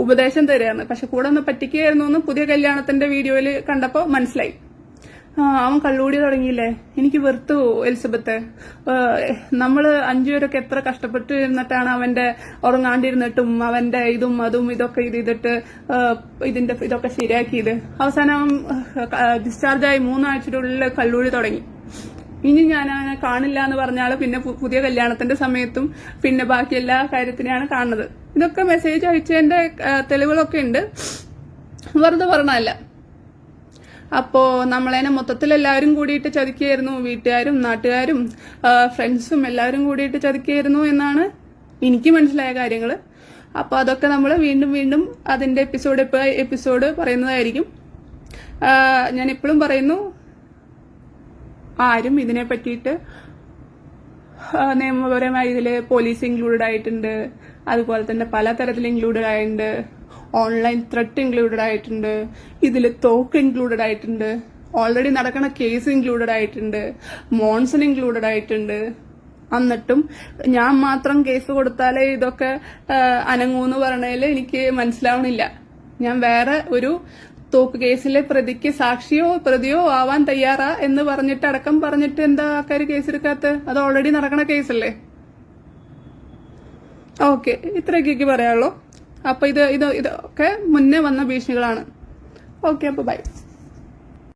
ഉപദേശം തരികയാണ്. പക്ഷെ കൂടെ ഒന്ന് പറ്റിക്കുകയായിരുന്നു എന്ന് പുതിയ കല്യാണത്തിന്റെ വീഡിയോയിൽ കണ്ടപ്പോ മനസ്സിലായി. അവൻ കള്ളുകൂടി തുടങ്ങിയില്ലേ? എനിക്ക് വെറുത്തു എലിസബത്ത്. നമ്മള് 5 പേരൊക്കെ എത്ര കഷ്ടപ്പെട്ട് ഇരുന്നിട്ടാണ് അവന്റെ ഉറങ്ങാണ്ടിരുന്നിട്ടും അവന്റെ ഇതും അതും ഇതൊക്കെ ചെയ്തിട്ട് ഇതൊക്കെ ശരിയാക്കിയത്. അവസാനം ഡിസ്ചാർജായി 3 ആഴ്ചയുടെ കള്ളുകൂടി തുടങ്ങി. ഇനി ഞാൻ അവനെ കാണില്ല എന്ന് പറഞ്ഞാൽ പിന്നെ പുതിയ കല്യാണത്തിന്റെ സമയത്തും പിന്നെ ബാക്കി എല്ലാ കാര്യത്തിനെയാണ് കാണുന്നത്. ഇതൊക്കെ മെസ്സേജ് അയച്ചതിന്റെ തെളിവുകളൊക്കെ ഉണ്ട്, വെറുതെ പറഞ്ഞല്ല. അപ്പോ നമ്മളതിനെ മൊത്തത്തിൽ എല്ലാവരും കൂടിയിട്ട് ചതിക്കുകയായിരുന്നു. വീട്ടുകാരും നാട്ടുകാരും ഫ്രണ്ട്സും എല്ലാവരും കൂടിയിട്ട് ചതിക്കുകയായിരുന്നു എന്നാണ് എനിക്ക് മനസ്സിലായ കാര്യങ്ങൾ. അപ്പൊ അതൊക്കെ നമ്മൾ വീണ്ടും അതിന്റെ എപ്പിസോഡ് പറയുന്നതായിരിക്കും. ഞാൻ ഇപ്പോഴും പറയുന്നു, ആരും ഇതിനെ പറ്റിയിട്ട് നിയമപരമായി ഇതിൽ പോലീസ് ഇൻക്ലൂഡഡ് ആയിട്ടുണ്ട്, അതുപോലെ തന്നെ പലതരത്തിൽ ഇൻക്ലൂഡഡ് ആയിട്ടുണ്ട്, ഓൺലൈൻ ത്രെറ്റ് ഇൻക്ലൂഡഡ് ആയിട്ടുണ്ട്, ഇതിൽ തോക്ക് ഇൻക്ലൂഡഡ് ആയിട്ടുണ്ട്, ഓൾറെഡി നടക്കുന്ന കേസ് ഇൻക്ലൂഡഡ് ആയിട്ടുണ്ട്, മോൺസൺ ഇൻക്ലൂഡഡ് ആയിട്ടുണ്ട്. എന്നിട്ടും ഞാൻ മാത്രം കേസ് കൊടുത്താലേ ഇതൊക്കെ അനങ്ങൂന്ന് പറഞ്ഞതിൽ എനിക്ക് മനസ്സിലാവണില്ല. ഞാൻ വേറെ ഒരു തോക്ക് കേസിലെ പ്രതിക്ക് സാക്ഷിയോ പ്രതിയോ ആവാൻ തയ്യാറാ എന്ന് അടക്കം പറഞ്ഞിട്ട് എന്താ ആൾക്കാർ കേസെടുക്കാത്ത? അത് ഓൾറെഡി നടക്കണ കേസല്ലേ. ഓക്കെ, ഇത്രയൊക്കെ പറയാനുള്ളൂ. അപ്പൊ ഇതൊക്കെ മുന്നേ വന്ന ഭീഷണികളാണ്. ഓക്കെ, അപ്പൊ ബൈ.